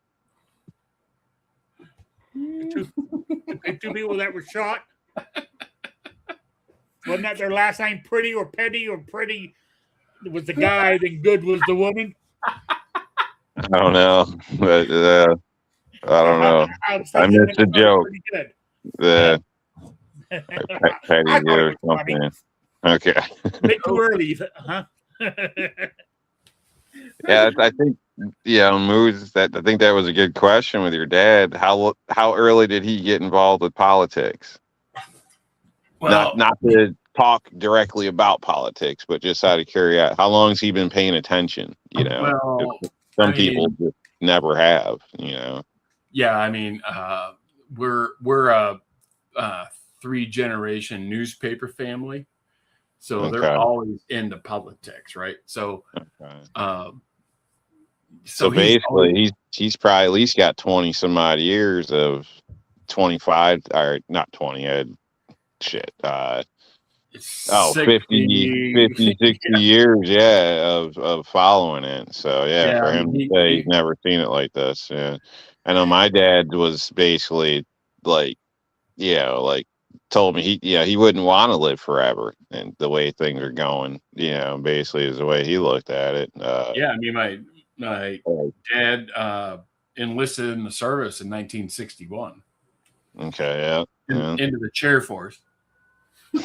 Speaker 1: Two people that were shot. Wasn't that their last name? Pretty or Petty or Pretty? was the guy, then good was the woman.
Speaker 2: I don't know, but I don't know.
Speaker 1: I was
Speaker 2: I
Speaker 1: thinking that
Speaker 2: missed a
Speaker 1: was
Speaker 2: joke.
Speaker 1: pretty good.
Speaker 2: The
Speaker 1: I
Speaker 2: petty
Speaker 1: thought it
Speaker 2: or
Speaker 1: was funny.
Speaker 2: something. Okay.
Speaker 1: A bit too early, huh?
Speaker 2: Yeah, I think Moose. I think that was a good question with your dad. How early did he get involved with politics?
Speaker 3: Well,
Speaker 2: Not to talk directly about politics, but just out of curiosity, how long has he been paying attention? 'Cause
Speaker 3: well,
Speaker 2: some
Speaker 3: I
Speaker 2: people
Speaker 3: mean,
Speaker 2: just never have.
Speaker 3: yeah, I mean, we're a 3-generation newspaper family, so they're
Speaker 2: Okay.
Speaker 3: always into politics, right? So,
Speaker 2: Okay.
Speaker 3: um,
Speaker 2: So
Speaker 3: so he's always
Speaker 2: basically, he's probably at least got 20 some odd years of 25, or not 20. Shit. Oh, 50,
Speaker 3: 60.
Speaker 2: 50, 60 years, yeah, of following it. So yeah,
Speaker 3: Yeah,
Speaker 2: for
Speaker 3: I mean,
Speaker 2: him to say he's never seen it like this. Yeah. I know my dad was basically like, like told me he wouldn't want to live forever, and the way things are going, basically is the way he looked at it.
Speaker 3: yeah, I mean, my
Speaker 2: Oh,
Speaker 3: dad enlisted in the service in 1961
Speaker 2: okay, yeah. Yeah.
Speaker 3: into the chair force.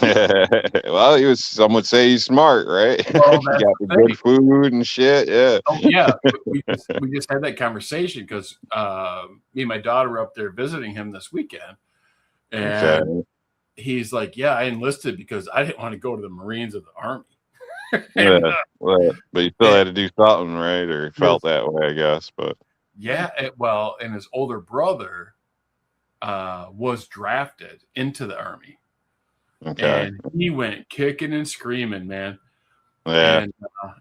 Speaker 2: Well, some would say he's smart, right?
Speaker 3: Well,
Speaker 2: He
Speaker 3: that's
Speaker 2: got the
Speaker 3: the
Speaker 2: good
Speaker 3: thing.
Speaker 2: food and shit. Yeah.
Speaker 3: Oh yeah, we just had that conversation because me and my daughter were up there visiting him this weekend,
Speaker 2: Okay.
Speaker 3: and he's like, "Yeah, I enlisted because I didn't want to go to the Marines or the Army." and
Speaker 2: Yeah. Well, but you still had to do something, right? Or felt
Speaker 3: yes,
Speaker 2: that way, I guess. But
Speaker 3: yeah, well, and his older brother was drafted into the Army,
Speaker 2: okay.
Speaker 3: and he went kicking and screaming, man.
Speaker 2: Yeah.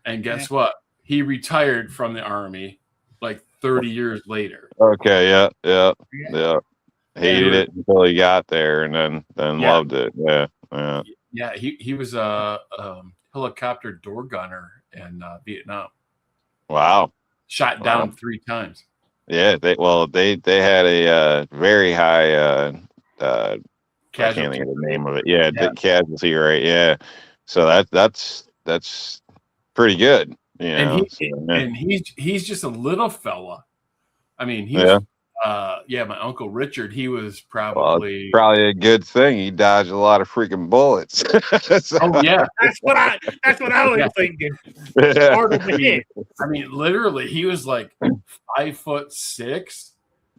Speaker 3: And guess what? He retired from the Army like 30 years later.
Speaker 2: Okay. Yeah. Yeah.
Speaker 1: Yeah.
Speaker 2: Yeah.
Speaker 3: He
Speaker 2: Hated
Speaker 3: was,
Speaker 2: it until he got there, and then
Speaker 3: yeah,
Speaker 2: loved it. Yeah. Yeah.
Speaker 3: yeah. He was a helicopter door gunner in Vietnam.
Speaker 2: Wow.
Speaker 3: Shot
Speaker 2: Wow.
Speaker 3: down 3 times.
Speaker 2: Yeah. They had a very high uh I can't think
Speaker 3: Casualty
Speaker 2: of the
Speaker 3: rate.
Speaker 2: name of it. Yeah,
Speaker 3: Yeah,
Speaker 2: casualty rate. Yeah. So that's pretty good.
Speaker 3: and he
Speaker 2: So yeah.
Speaker 3: and he's just a little fella. I mean, he
Speaker 2: Yeah.
Speaker 3: was yeah, my uncle Richard, he was
Speaker 2: Well, it's
Speaker 3: probably
Speaker 2: probably a good thing he dodged a lot of freaking bullets. So,
Speaker 3: oh yeah,
Speaker 1: That's what I was
Speaker 3: yeah.
Speaker 1: thinking.
Speaker 2: yeah.
Speaker 1: Harder to hit.
Speaker 3: I mean, literally, he was like 5'6",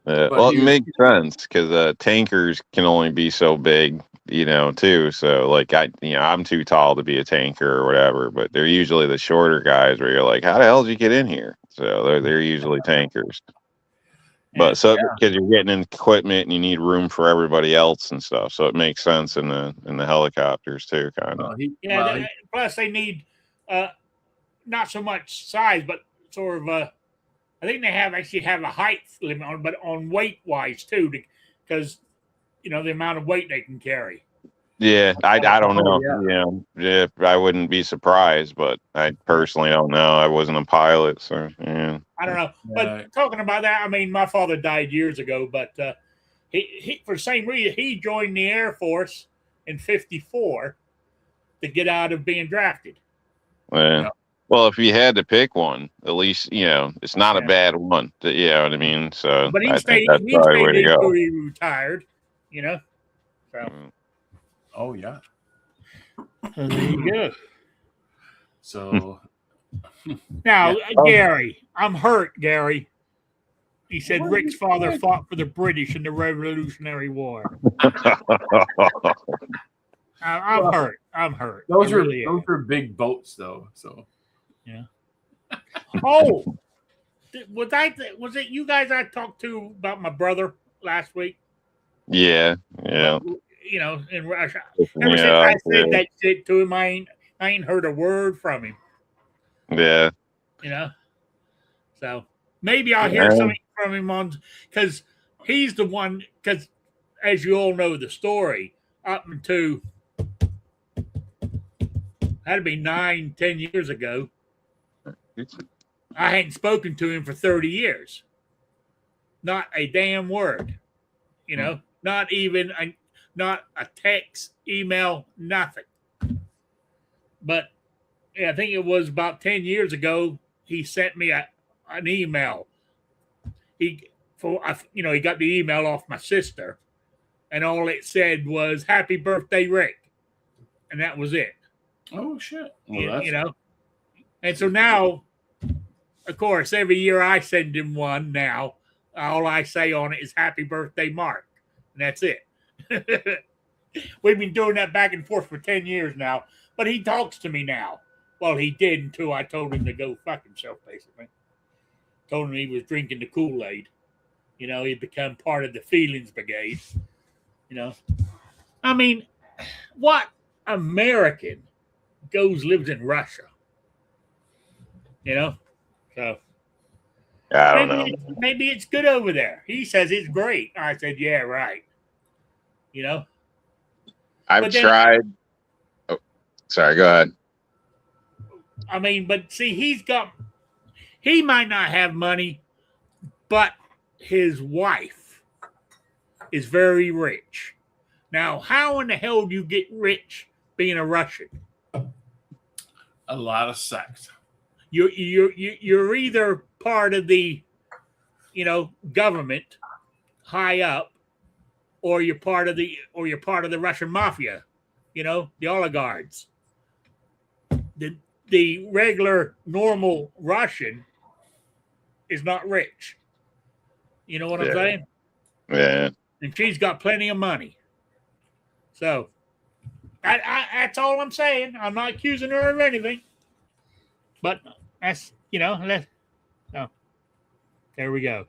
Speaker 3: but
Speaker 2: Well, it
Speaker 3: he was
Speaker 2: makes sense because tankers can only be so big, too. So, like, I'm too tall to be a tanker or whatever, but they're usually the shorter guys where you're like, how the hell did you get in here? So they're usually tankers. But
Speaker 1: Yeah.
Speaker 2: so because you're getting in equipment and you need room for everybody else and stuff, so it makes sense in the helicopters too, kind of.
Speaker 1: Yeah. Plus, they need not so much size, but sort of I think they actually have a height limit on, but on weight wise too, because the amount of weight they can carry.
Speaker 2: Yeah, I don't
Speaker 3: oh
Speaker 2: know.
Speaker 3: yeah,
Speaker 2: Yeah, I wouldn't be surprised, but I personally don't know. I wasn't a pilot, so yeah.
Speaker 1: I don't know. But talking about that, I mean, my father died years ago, but he for the same reason he joined the Air Force in '54 to get out of being drafted.
Speaker 2: Yeah.
Speaker 3: yeah.
Speaker 2: Well, if you had to pick one, at least it's not a
Speaker 1: Yeah.
Speaker 2: bad one. You know what I mean? So
Speaker 1: But he
Speaker 2: I think
Speaker 1: stayed
Speaker 2: that's
Speaker 1: he
Speaker 2: probably the way
Speaker 1: stayed
Speaker 2: to
Speaker 1: until
Speaker 2: go.
Speaker 1: he retired. So
Speaker 2: Mm.
Speaker 3: Oh yeah.
Speaker 1: there you go.
Speaker 3: So
Speaker 1: Now,
Speaker 3: yeah.
Speaker 1: Gary, I'm hurt, Gary. He said
Speaker 3: What
Speaker 1: Rick's father
Speaker 3: is-
Speaker 1: fought for the British in the Revolutionary War. I'm
Speaker 3: Well,
Speaker 1: hurt. I'm hurt.
Speaker 3: those
Speaker 1: I
Speaker 3: are
Speaker 1: really am.
Speaker 3: those are big boats though. So
Speaker 1: Yeah. Oh, was it you guys I talked to about my brother last week?
Speaker 2: Yeah, yeah,
Speaker 1: But, in Russia. Ever since
Speaker 2: yeah,
Speaker 1: I
Speaker 2: yeah,
Speaker 1: said that shit to him, I ain't heard a word from him.
Speaker 2: yeah.
Speaker 1: You know, so maybe I'll hear
Speaker 2: Yeah.
Speaker 1: something from him on because he's the one. Because as you all know the story, up until that'd be 9, 10 years ago, I hadn't spoken to him for 30 years. Not a damn word. Not even not a text, email, nothing. But I think it was about 10 years ago. He sent me an email. He he got the email off my sister, and all it said was "Happy birthday, Rick," and that was it.
Speaker 3: Oh shit! Well,
Speaker 1: You know, and so now, of course, every year I send him one. Now, all I say on it is "Happy birthday, Mark," and that's it. We've been doing that back and forth for 10 years now, but he talks to me now. Well, he did until I told him to go fuck himself, basically. Told him he was drinking the Kool-Aid. He'd become part of the feelings brigade. I mean, what American lives in Russia? So
Speaker 2: I don't know.
Speaker 1: maybe it's good over there. He says it's great. I said, yeah, right.
Speaker 2: I've tried. Oh, sorry, go ahead.
Speaker 1: I mean, but see, he might not have money, but his wife is very rich. Now, how in the hell do you get rich being a Russian?
Speaker 3: A lot of sex.
Speaker 1: You're either part of the, government high up, or you're part of the Russian mafia, the oligarchs. The regular normal Russian is not rich. You know what I'm saying?
Speaker 2: Yeah.
Speaker 1: And she's got plenty of money. So that's all I'm saying. I'm not accusing her of anything. But that's, there we go.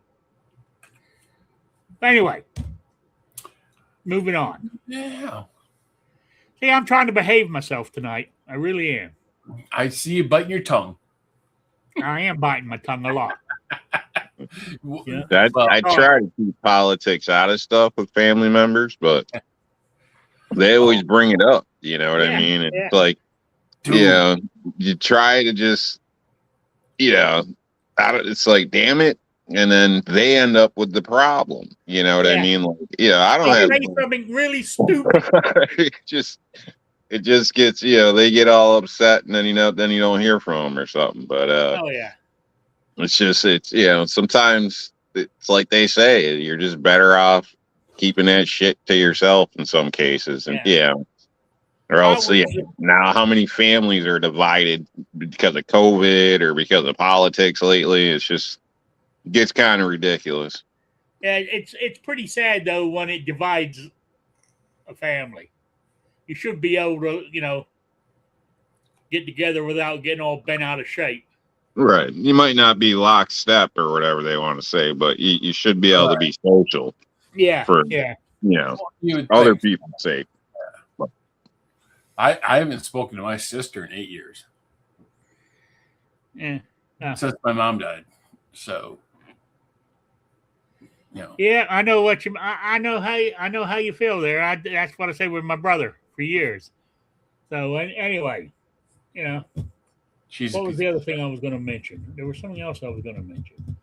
Speaker 1: Anyway, moving on.
Speaker 3: Yeah.
Speaker 1: See, I'm trying to behave myself tonight. I really am.
Speaker 3: I see you biting your tongue.
Speaker 1: I am biting my tongue a lot.
Speaker 2: I try to keep politics out of stuff with family members, but they always bring it up. You know what I mean? It's like, you try to just, it's like, damn it. And then they end up with the problem. You know what I mean? Like, I don't have
Speaker 1: something really stupid.
Speaker 2: it just gets, they get all upset, and then you don't hear from them or something. But it's just, sometimes it's like they say, you're just better off keeping that shit to yourself in some cases. And or else, now how many families are divided because of COVID or because of politics lately? It's just, it gets kind of ridiculous.
Speaker 1: Yeah, it's pretty sad though when it divides a family. You should be able to, get together without getting all bent out of shape.
Speaker 2: Right. You might not be lockstep or whatever they want to say, but you should be able to be social.
Speaker 1: Yeah.
Speaker 2: For other people's sake.
Speaker 3: I haven't spoken to my sister in 8 years.
Speaker 1: Yeah.
Speaker 3: Since my mom died. So
Speaker 1: Yeah, I know what you. I know how you feel there. That's what I say with my brother for years. So anyway, what was the other thing I was going to mention? There was something else I was going to mention.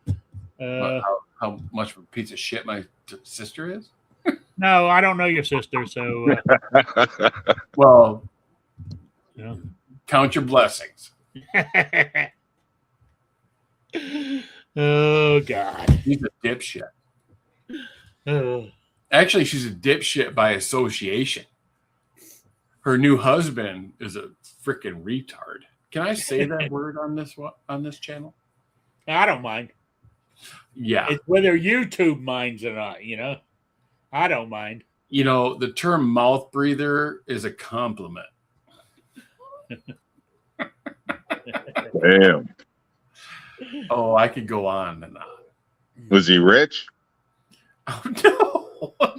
Speaker 3: How much of a piece of shit my sister is?
Speaker 1: No, I don't know your sister, so.
Speaker 3: Well, count your blessings.
Speaker 1: Oh God,
Speaker 3: she's a dipshit. Actually, she's a dipshit by association. Her new husband is a freaking retard. Can I say that word on this channel?
Speaker 1: I don't mind.
Speaker 3: Yeah,
Speaker 1: it's whether YouTube minds or not. I don't mind.
Speaker 3: The term mouth breather is a compliment.
Speaker 2: Damn.
Speaker 3: Oh, I could go on and on.
Speaker 2: Was he rich?
Speaker 3: Oh,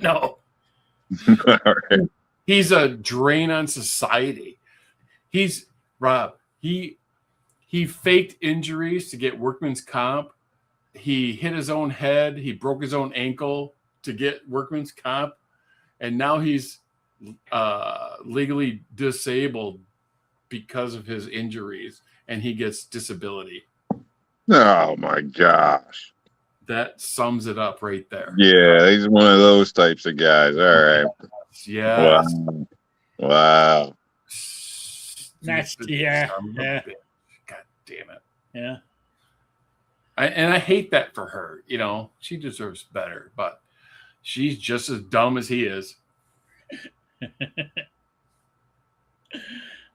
Speaker 3: no.
Speaker 2: All right.
Speaker 3: He's a drain on society. Rob, he faked injuries to get workman's comp. He hit his own head. He broke his own ankle to get workman's comp. And now he's legally disabled because of his injuries, and he gets disability.
Speaker 2: Oh, my gosh.
Speaker 3: That sums it up right there.
Speaker 2: Yeah, he's one of those types of guys. All right.
Speaker 3: Yeah.
Speaker 2: Wow.
Speaker 1: That's
Speaker 3: Stupid
Speaker 1: yeah,
Speaker 3: son of a
Speaker 1: yeah,
Speaker 3: bitch. God damn it.
Speaker 1: yeah.
Speaker 3: And I hate that for her. You know, she deserves better, but she's just as dumb as he is.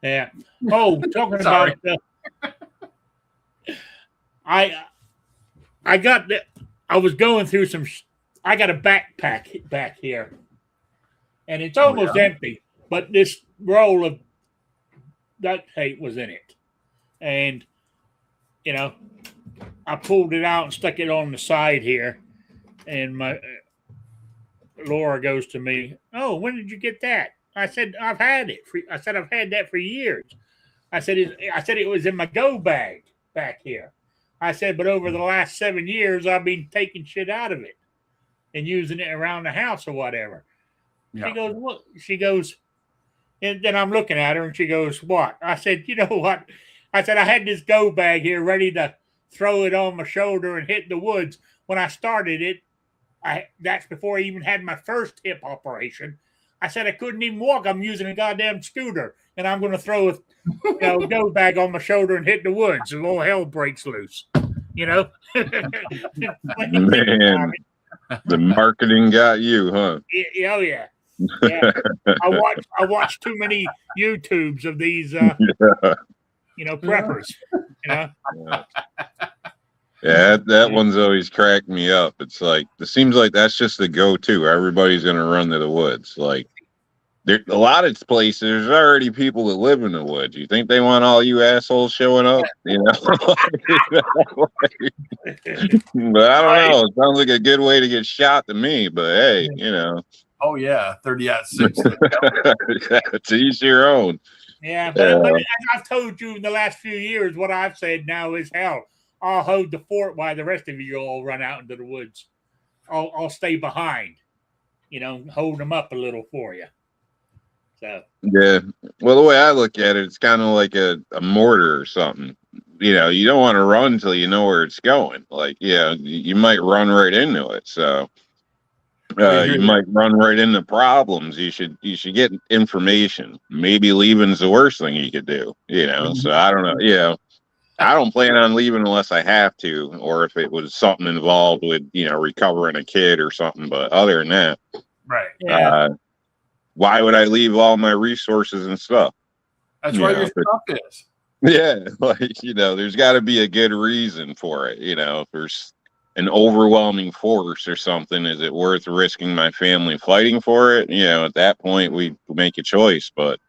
Speaker 1: Yeah. Oh, talking
Speaker 3: Sorry.
Speaker 1: about I I got the I was going through some. I got a backpack back here, and it's
Speaker 3: Oh,
Speaker 1: almost
Speaker 3: yeah?
Speaker 1: empty. But this roll of duct tape was in it, and you know, I pulled it out and stuck it on the side here, and my Laura goes to me, "Oh, when did you get that?" I said, "I've had it. I said I've had that for years." I said it was in my go bag back here. I said, but over the last 7 years, I've been taking shit out of it and using it around the house or whatever.
Speaker 3: Yeah.
Speaker 1: She goes, "What?" She goes, and then I'm looking at her, and she goes, "What?" I said, "You know what?" I said, "I had this go bag here ready to throw it on my shoulder and hit the woods. When I started it, that's before I even had my first hip operation. I said I couldn't even walk. I'm using a goddamn scooter, and I'm going to throw a go bag on my shoulder and hit the woods, and all hell breaks loose. You know."
Speaker 2: Man, the marketing got you, huh?
Speaker 1: Oh yeah, yeah. I watched too many YouTubes of these, preppers. You know.
Speaker 2: Yeah, that one's always cracked me up. It's like it seems like that's just the go-to. Everybody's gonna run to the woods. Like there, a lot of places, there's already people that live in the woods. You think they want all you assholes showing up? You know. But I don't know. It sounds like a good way to get shot to me. But hey, you know.
Speaker 3: Oh yeah, 30-6.
Speaker 2: To each your own.
Speaker 1: Yeah, but as I've told you in the last few years, what I've said now is hell. I'll hold the fort while the rest of you all run out into the woods. I'll stay behind, hold them up a little for you. So
Speaker 2: yeah, well, the way I look at it, it's kind of like a mortar or something. You know, you don't want to run until you know where it's going. Like, yeah, you might run right into it. So you might run right into problems. You should get information. Maybe leaving's the worst thing you could do. You know, so I don't know. You know, I don't plan on leaving unless I have to, or if it was something involved with recovering a kid or something. But other than that,
Speaker 3: Right.
Speaker 1: yeah.
Speaker 2: Why would I leave all my resources and stuff?
Speaker 3: That's where your stuff is.
Speaker 2: Yeah, like there's got to be a good reason for it. If there's an overwhelming force or something, is it worth risking my family fighting for it? At that point, we make a choice. But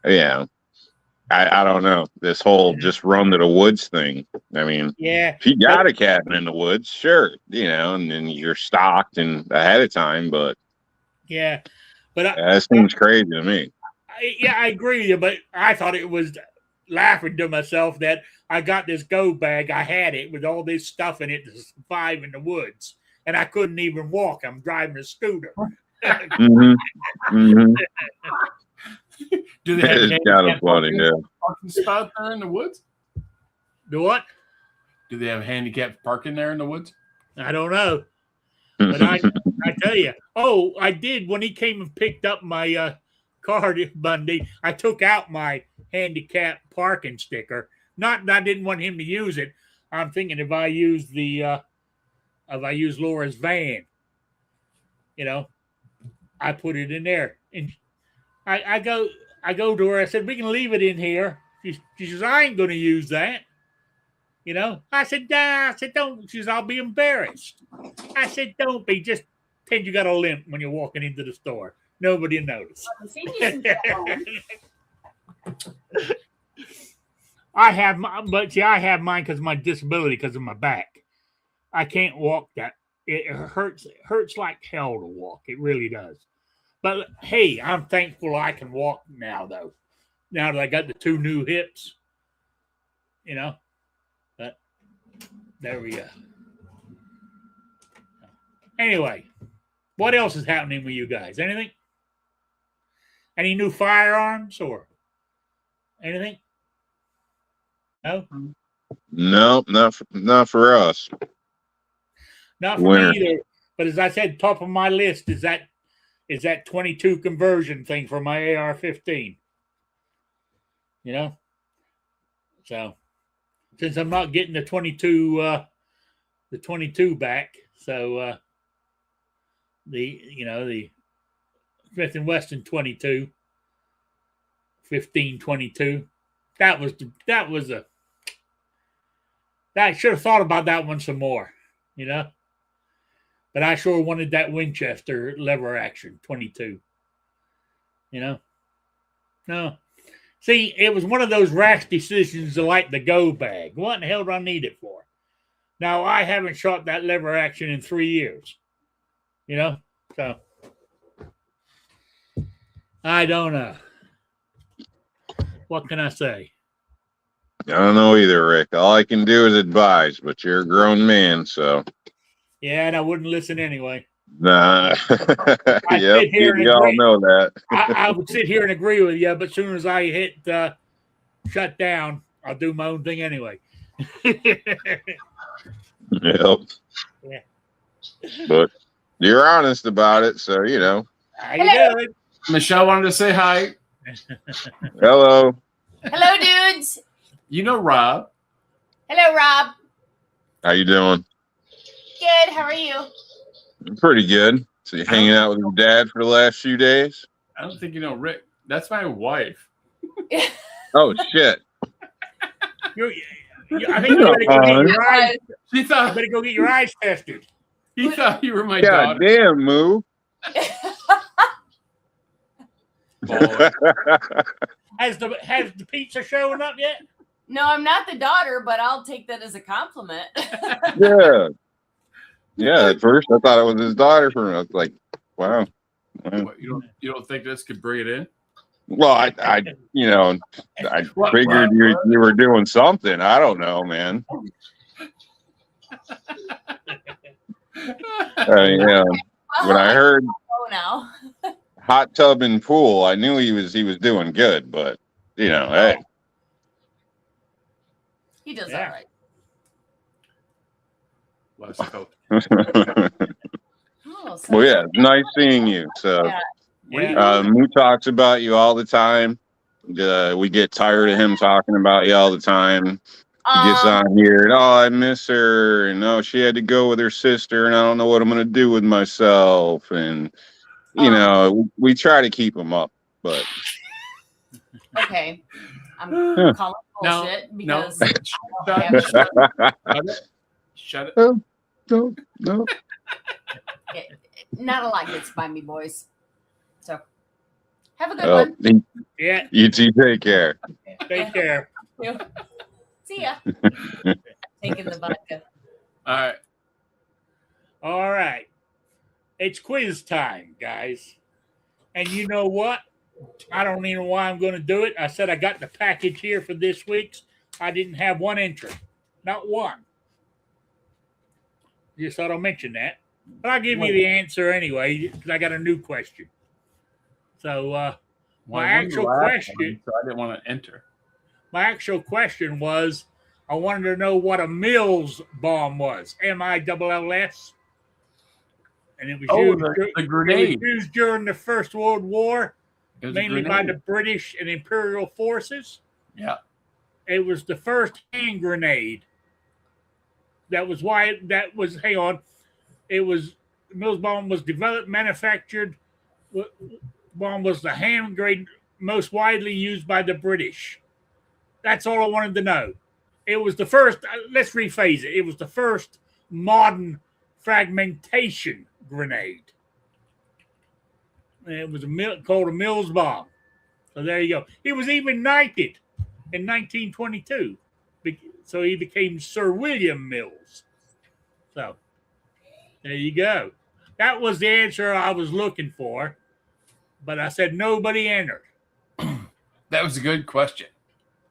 Speaker 2: yeah, I don't know. This whole just run to the woods thing. I mean,
Speaker 1: yeah,
Speaker 2: if you got a cabin in the woods, sure, and then you're stocked and ahead of time. But
Speaker 1: yeah, but
Speaker 2: that seems crazy to me.
Speaker 1: I agree with you. But I thought it was laughing to myself that I got this go bag. I had it with all this stuff in it to survive in the woods, and I couldn't even walk. I'm driving a scooter.
Speaker 2: Mm-hmm. Mm-hmm.
Speaker 3: Do they have
Speaker 2: it's kind of funny,
Speaker 3: parking spot there in the woods?
Speaker 1: Do what?
Speaker 3: Do they have handicapped parking there in the woods?
Speaker 1: I don't know. But I tell you, I did when he came and picked up my car Monday. I took out my handicap parking sticker. Not that I didn't want him to use it. I'm thinking if I use Laura's van, I put it in there, and I go to her. I said, "We can leave it in here." She says, "I ain't going to use that." I said, "Nah." I said, "Don't." She says, "I'll be embarrassed." I said, "Don't be. Just pretend you got a limp when you're walking into the store. Nobody will notice." I have mine because of my disability, because of my back. I can't walk that. It hurts. It hurts like hell to walk. It really does. But hey, I'm thankful I can walk now, though. Now that I got the 2 new hips, But there we go. Anyway, what else is happening with you guys? Anything? Any new firearms or anything? No?
Speaker 2: No, not for us.
Speaker 1: Not for me either. But as I said, top of my list is that 22 conversion thing for my AR-15. You know, so since I'm not getting the 22 back, so the Smith and Wesson 22, 1522. That was a I should have thought about that one some more, you know. But I sure wanted that Winchester lever action 22. You know, no. See, it was one of those rash decisions like the go bag. What in the hell do I need it for? Now I haven't shot that lever action in 3 years. You know, so I don't know. What can I say?
Speaker 2: I don't know either, Rick. All I can do is advise, but you're a grown man, so.
Speaker 1: Yeah, and I wouldn't listen anyway.
Speaker 2: Nah.
Speaker 1: I'd
Speaker 2: Yep,
Speaker 1: sit here and
Speaker 2: you all
Speaker 1: agree.
Speaker 2: know that.
Speaker 1: I would sit here and agree with you, but as soon as I hit shut down, I'll do my own thing anyway.
Speaker 2: Yep.
Speaker 1: Yeah.
Speaker 2: But you're honest about it, so you know.
Speaker 1: How you doing?
Speaker 3: Michelle wanted to say hi.
Speaker 2: Hello.
Speaker 4: Hello, dudes.
Speaker 3: You know Rob.
Speaker 4: Hello, Rob.
Speaker 2: How you doing?
Speaker 4: Good. How are you?
Speaker 2: Pretty good. So you hanging out with your dad for the last few days?
Speaker 3: I don't think you know Rick. That's my wife.
Speaker 2: Oh shit.
Speaker 1: I think you better go get your eyes.
Speaker 3: He
Speaker 1: You
Speaker 3: thought
Speaker 1: better go get your eyes tested.
Speaker 3: he thought you were my
Speaker 2: God
Speaker 3: daughter.
Speaker 2: damn, Moo.
Speaker 3: Boy.
Speaker 1: Has the pizza showing up yet?
Speaker 4: No, I'm not the daughter, but I'll take that as a compliment.
Speaker 2: Yeah. Yeah, at first I thought it was his daughter for me. I was like, wow.
Speaker 3: What, you don't think this could bring it in?
Speaker 2: Well, I figured you were doing something. I don't know, man. Yeah. When I heard
Speaker 4: Oh, now
Speaker 2: hot tub and pool, I knew he was doing good, but you know, hey.
Speaker 4: he does
Speaker 1: Yeah.
Speaker 4: all right.
Speaker 3: West Coast.
Speaker 4: Oh, so
Speaker 2: Well, yeah, it's nice seeing you. So,
Speaker 4: Yeah.
Speaker 2: Moo talks about you all the time. We get tired of him talking about you all the time. He gets on here and I miss her, and she had to go with her sister, and I don't know what I'm gonna do with myself. And we try to keep him up, but
Speaker 4: Okay. I'm calling
Speaker 3: No,
Speaker 4: bullshit
Speaker 3: no.
Speaker 4: because I don't have
Speaker 3: Shut it.
Speaker 2: no.
Speaker 4: not a lot gets by me, boys. So have a good
Speaker 2: Oh,
Speaker 4: one.
Speaker 1: Yeah.
Speaker 2: You two take care.
Speaker 1: Take care.
Speaker 4: See ya. Taking the vodka.
Speaker 3: All right.
Speaker 1: All right. It's quiz time, guys. And you know what? I don't even know why I'm going to do it. I said I got the package here for this week's. I didn't have one entry. Not one. Just thought I'll mention that. But I'll give you the answer anyway because I got a new question. So my actual question,
Speaker 3: so I didn't want to enter.
Speaker 1: my actual question was, I wanted to know what a Mills bomb was. MILLS. And it was
Speaker 3: The grenade.
Speaker 1: It was used during the First World War,
Speaker 3: It was
Speaker 1: mainly
Speaker 3: a
Speaker 1: by
Speaker 3: grenade.
Speaker 1: the British and Imperial forces.
Speaker 3: Yeah.
Speaker 1: It was the first hand grenade. That was why hang on. It was Mills bomb was developed, manufactured. Bomb was the hand grenade most widely used by the British. That's all I wanted to know. It was the first. Let's rephrase it. It was the first modern fragmentation grenade. And it was called a Mills bomb. So there you go. He was even knighted in 1922. So he became Sir William Mills. So there you go. That was the answer I was looking for. But I said nobody entered.
Speaker 3: That was a good question.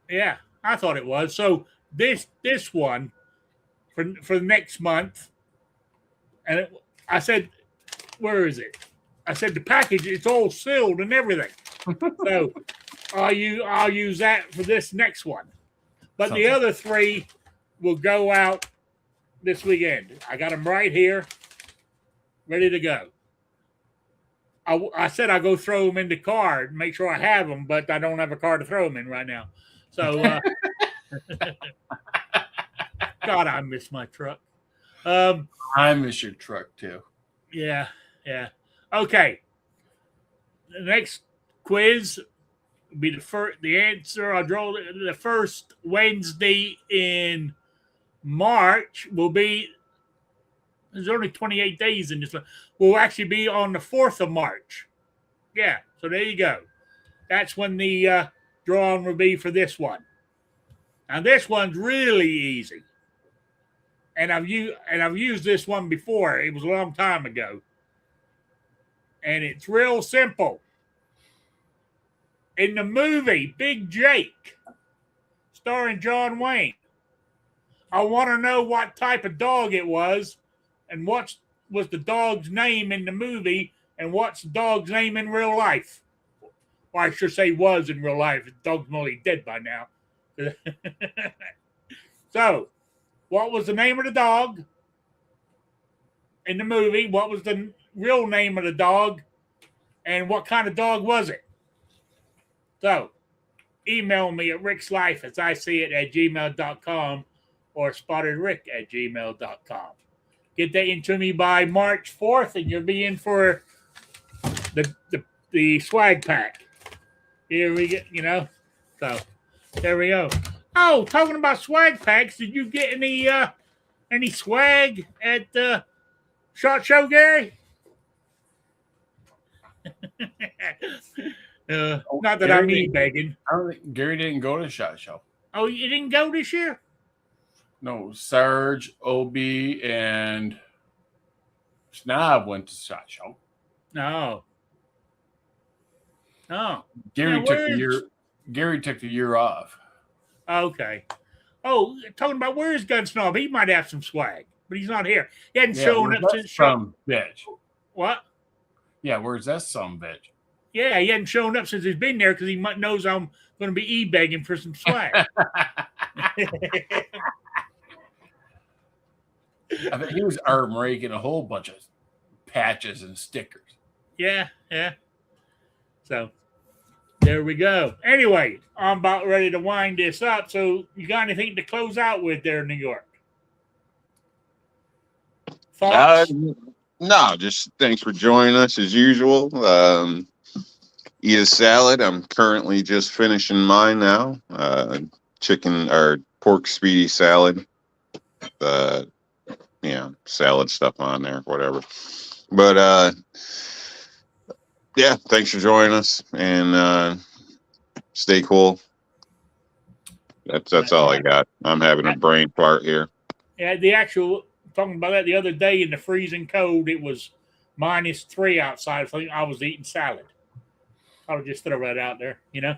Speaker 1: Yeah, I thought it was. So this one for next month, and I said, where is it? I said the package, it's all sealed and everything. So I'll use that for this next one. But the other three will go out this weekend. I got them right here, ready to go. I said I'll go throw them in the car and make sure I have them, but I don't have a car to throw them in right now. So, God, I miss my truck.
Speaker 3: I miss your truck too.
Speaker 1: Yeah, yeah. Okay. The next quiz will be the answer. I'll draw the first Wednesday in March will be. There's only 28 days in this one. Will actually be on the 4th of March. Yeah. So there you go. That's when the drawing will be for this one. Now this one's really easy, and I've used this one before. It was a long time ago, and it's real simple. In the movie Big Jake, starring John Wayne, I want to know what type of dog it was, and what was the dog's name in the movie, and what's the dog's name in real life. Well, I should say was in real life. The dog's mostly dead by now. So, what was the name of the dog in the movie? What was the real name of the dog? And what kind of dog was it? So, email me at rickslife@gmail.com or spottedrick@gmail.com. Get that into me by March 4th, and you'll be in for the swag pack. Here we get, So, there we go. Oh, talking about swag packs, did you get any swag at the SHOT Show, Gary? Not that I mean begging.
Speaker 3: I don't think Gary didn't go to SHOT Show.
Speaker 1: Oh, you didn't go this year?
Speaker 3: No, Sarge, Obi, and Snob went to SHOT Show.
Speaker 1: No. No.
Speaker 3: Gary took the year off.
Speaker 1: Okay. Oh, talking about where's Gun Snob? He might have some swag, but he's not here. He hadn't shown up since
Speaker 3: some bitch.
Speaker 1: What?
Speaker 3: Yeah, where's that some bitch?
Speaker 1: Yeah, he hadn't shown up since he's been there because he knows I'm going to be e-begging for some swag.
Speaker 3: I think he was arm raking a whole bunch of patches and stickers.
Speaker 1: Yeah. So there we go. Anyway, I'm about ready to wind this up. So you got anything to close out with there in New York? Thoughts?
Speaker 2: No, just thanks for joining us as usual. Eat a salad. I'm currently just finishing mine now. Chicken or pork speedy salad. Salad stuff on there, whatever. But yeah, thanks for joining us, and stay cool. That's all I got. I'm having a brain fart here.
Speaker 1: Yeah, talking about that the other day in the freezing cold, it was -3 outside. So I was eating salad. I'll just throw that out there, So.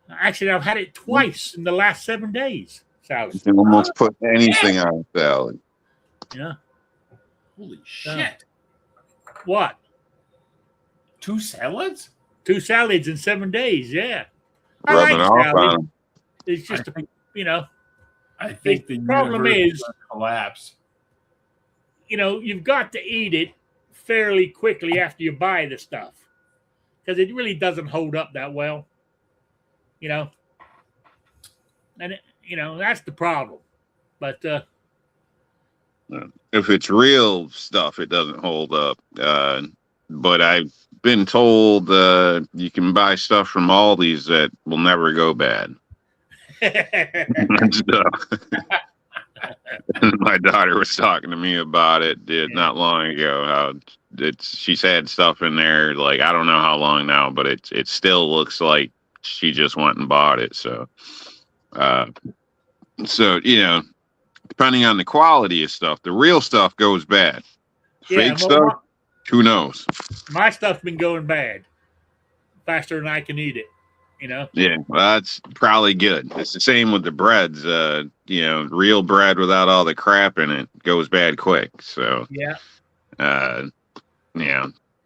Speaker 1: Actually, I've had it twice in the last 7 days. Salad.
Speaker 2: You can almost put anything on salad.
Speaker 1: Yeah.
Speaker 3: Holy shit.
Speaker 1: What?
Speaker 3: 2 salads?
Speaker 1: 2 salads in 7 days, yeah. I
Speaker 2: Rubbing
Speaker 1: like
Speaker 2: off
Speaker 1: salad.
Speaker 2: on them.
Speaker 1: It's just,
Speaker 3: I think the
Speaker 1: problem is
Speaker 3: collapse.
Speaker 1: You've got to eat it fairly quickly after you buy the stuff because it really doesn't hold up that well. And that's the problem. But
Speaker 2: if it's real stuff, it doesn't hold up. But I've been told you can buy stuff from Aldi's that will never go bad. My daughter was talking to me about it not long ago. How she's had stuff in there like I don't know how long now, but it still looks like she just went and bought it. So depending on the quality of stuff, the real stuff goes bad. Fake stuff, who knows?
Speaker 1: My stuff's been going bad faster than I can eat it.
Speaker 2: Yeah, well, that's probably good. It's the same with the breads. Real bread without all the crap in it goes bad quick. So
Speaker 1: yeah,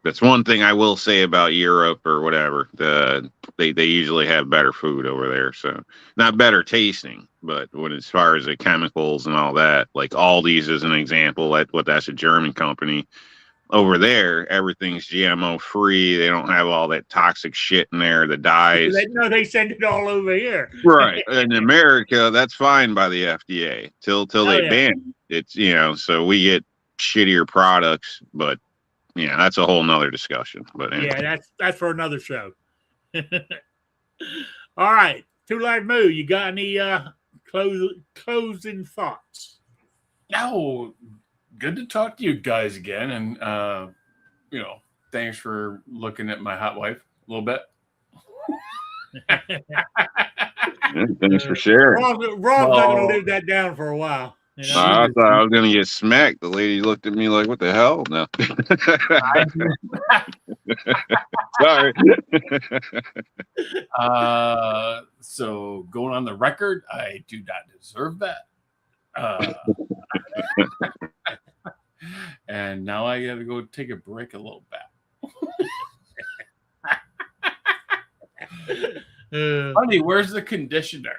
Speaker 2: that's one thing I will say about Europe or whatever. They usually have better food over there. So not better tasting, but as far as the chemicals and all that, like Aldi's is an example. That's a German company. over there, everything's GMO free. They don't have all that toxic shit in there, the dyes.
Speaker 1: No, they send it all over here.
Speaker 2: Right. In America, that's fine by the FDA till they ban it. It's, so we get shittier products, but that's a whole nother discussion. But anyway.
Speaker 1: Yeah, that's for another show. All right. Two Live Moo, you got any closing thoughts?
Speaker 3: No, good to talk to you guys again. And, thanks for looking at my hot wife a little bit.
Speaker 2: Thanks for sharing.
Speaker 1: Rob's not going to live that down for a while.
Speaker 2: I thought I was going to get smacked. The lady looked at me like, what the hell? No.
Speaker 3: Sorry. So going on the record, I do not deserve that. And now I got to go take a break a little bit. Honey, where's the conditioner?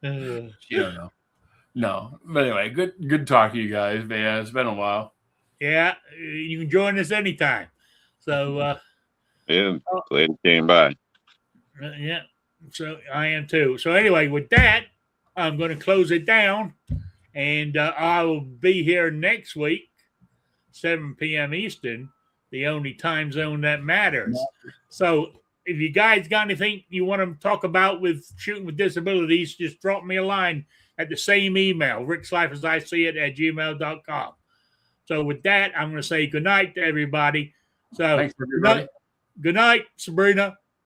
Speaker 3: She don't know. No, but anyway, good talking to you guys, man. It's been a while.
Speaker 1: Yeah, you can join us anytime. So
Speaker 2: yeah, lady came by.
Speaker 1: Yeah, so I am too. So anyway, with that, I'm going to close it down, and I will be here next week, 7 p.m. Eastern, the only time zone that matters. So if you guys got anything you want to talk about with Shooting with Disabilities, just drop me a line at the same email, rickslife@gmail.com. So with that, I'm going to say good night to everybody. So
Speaker 3: thanks, everybody.
Speaker 1: Good night, Sabrina.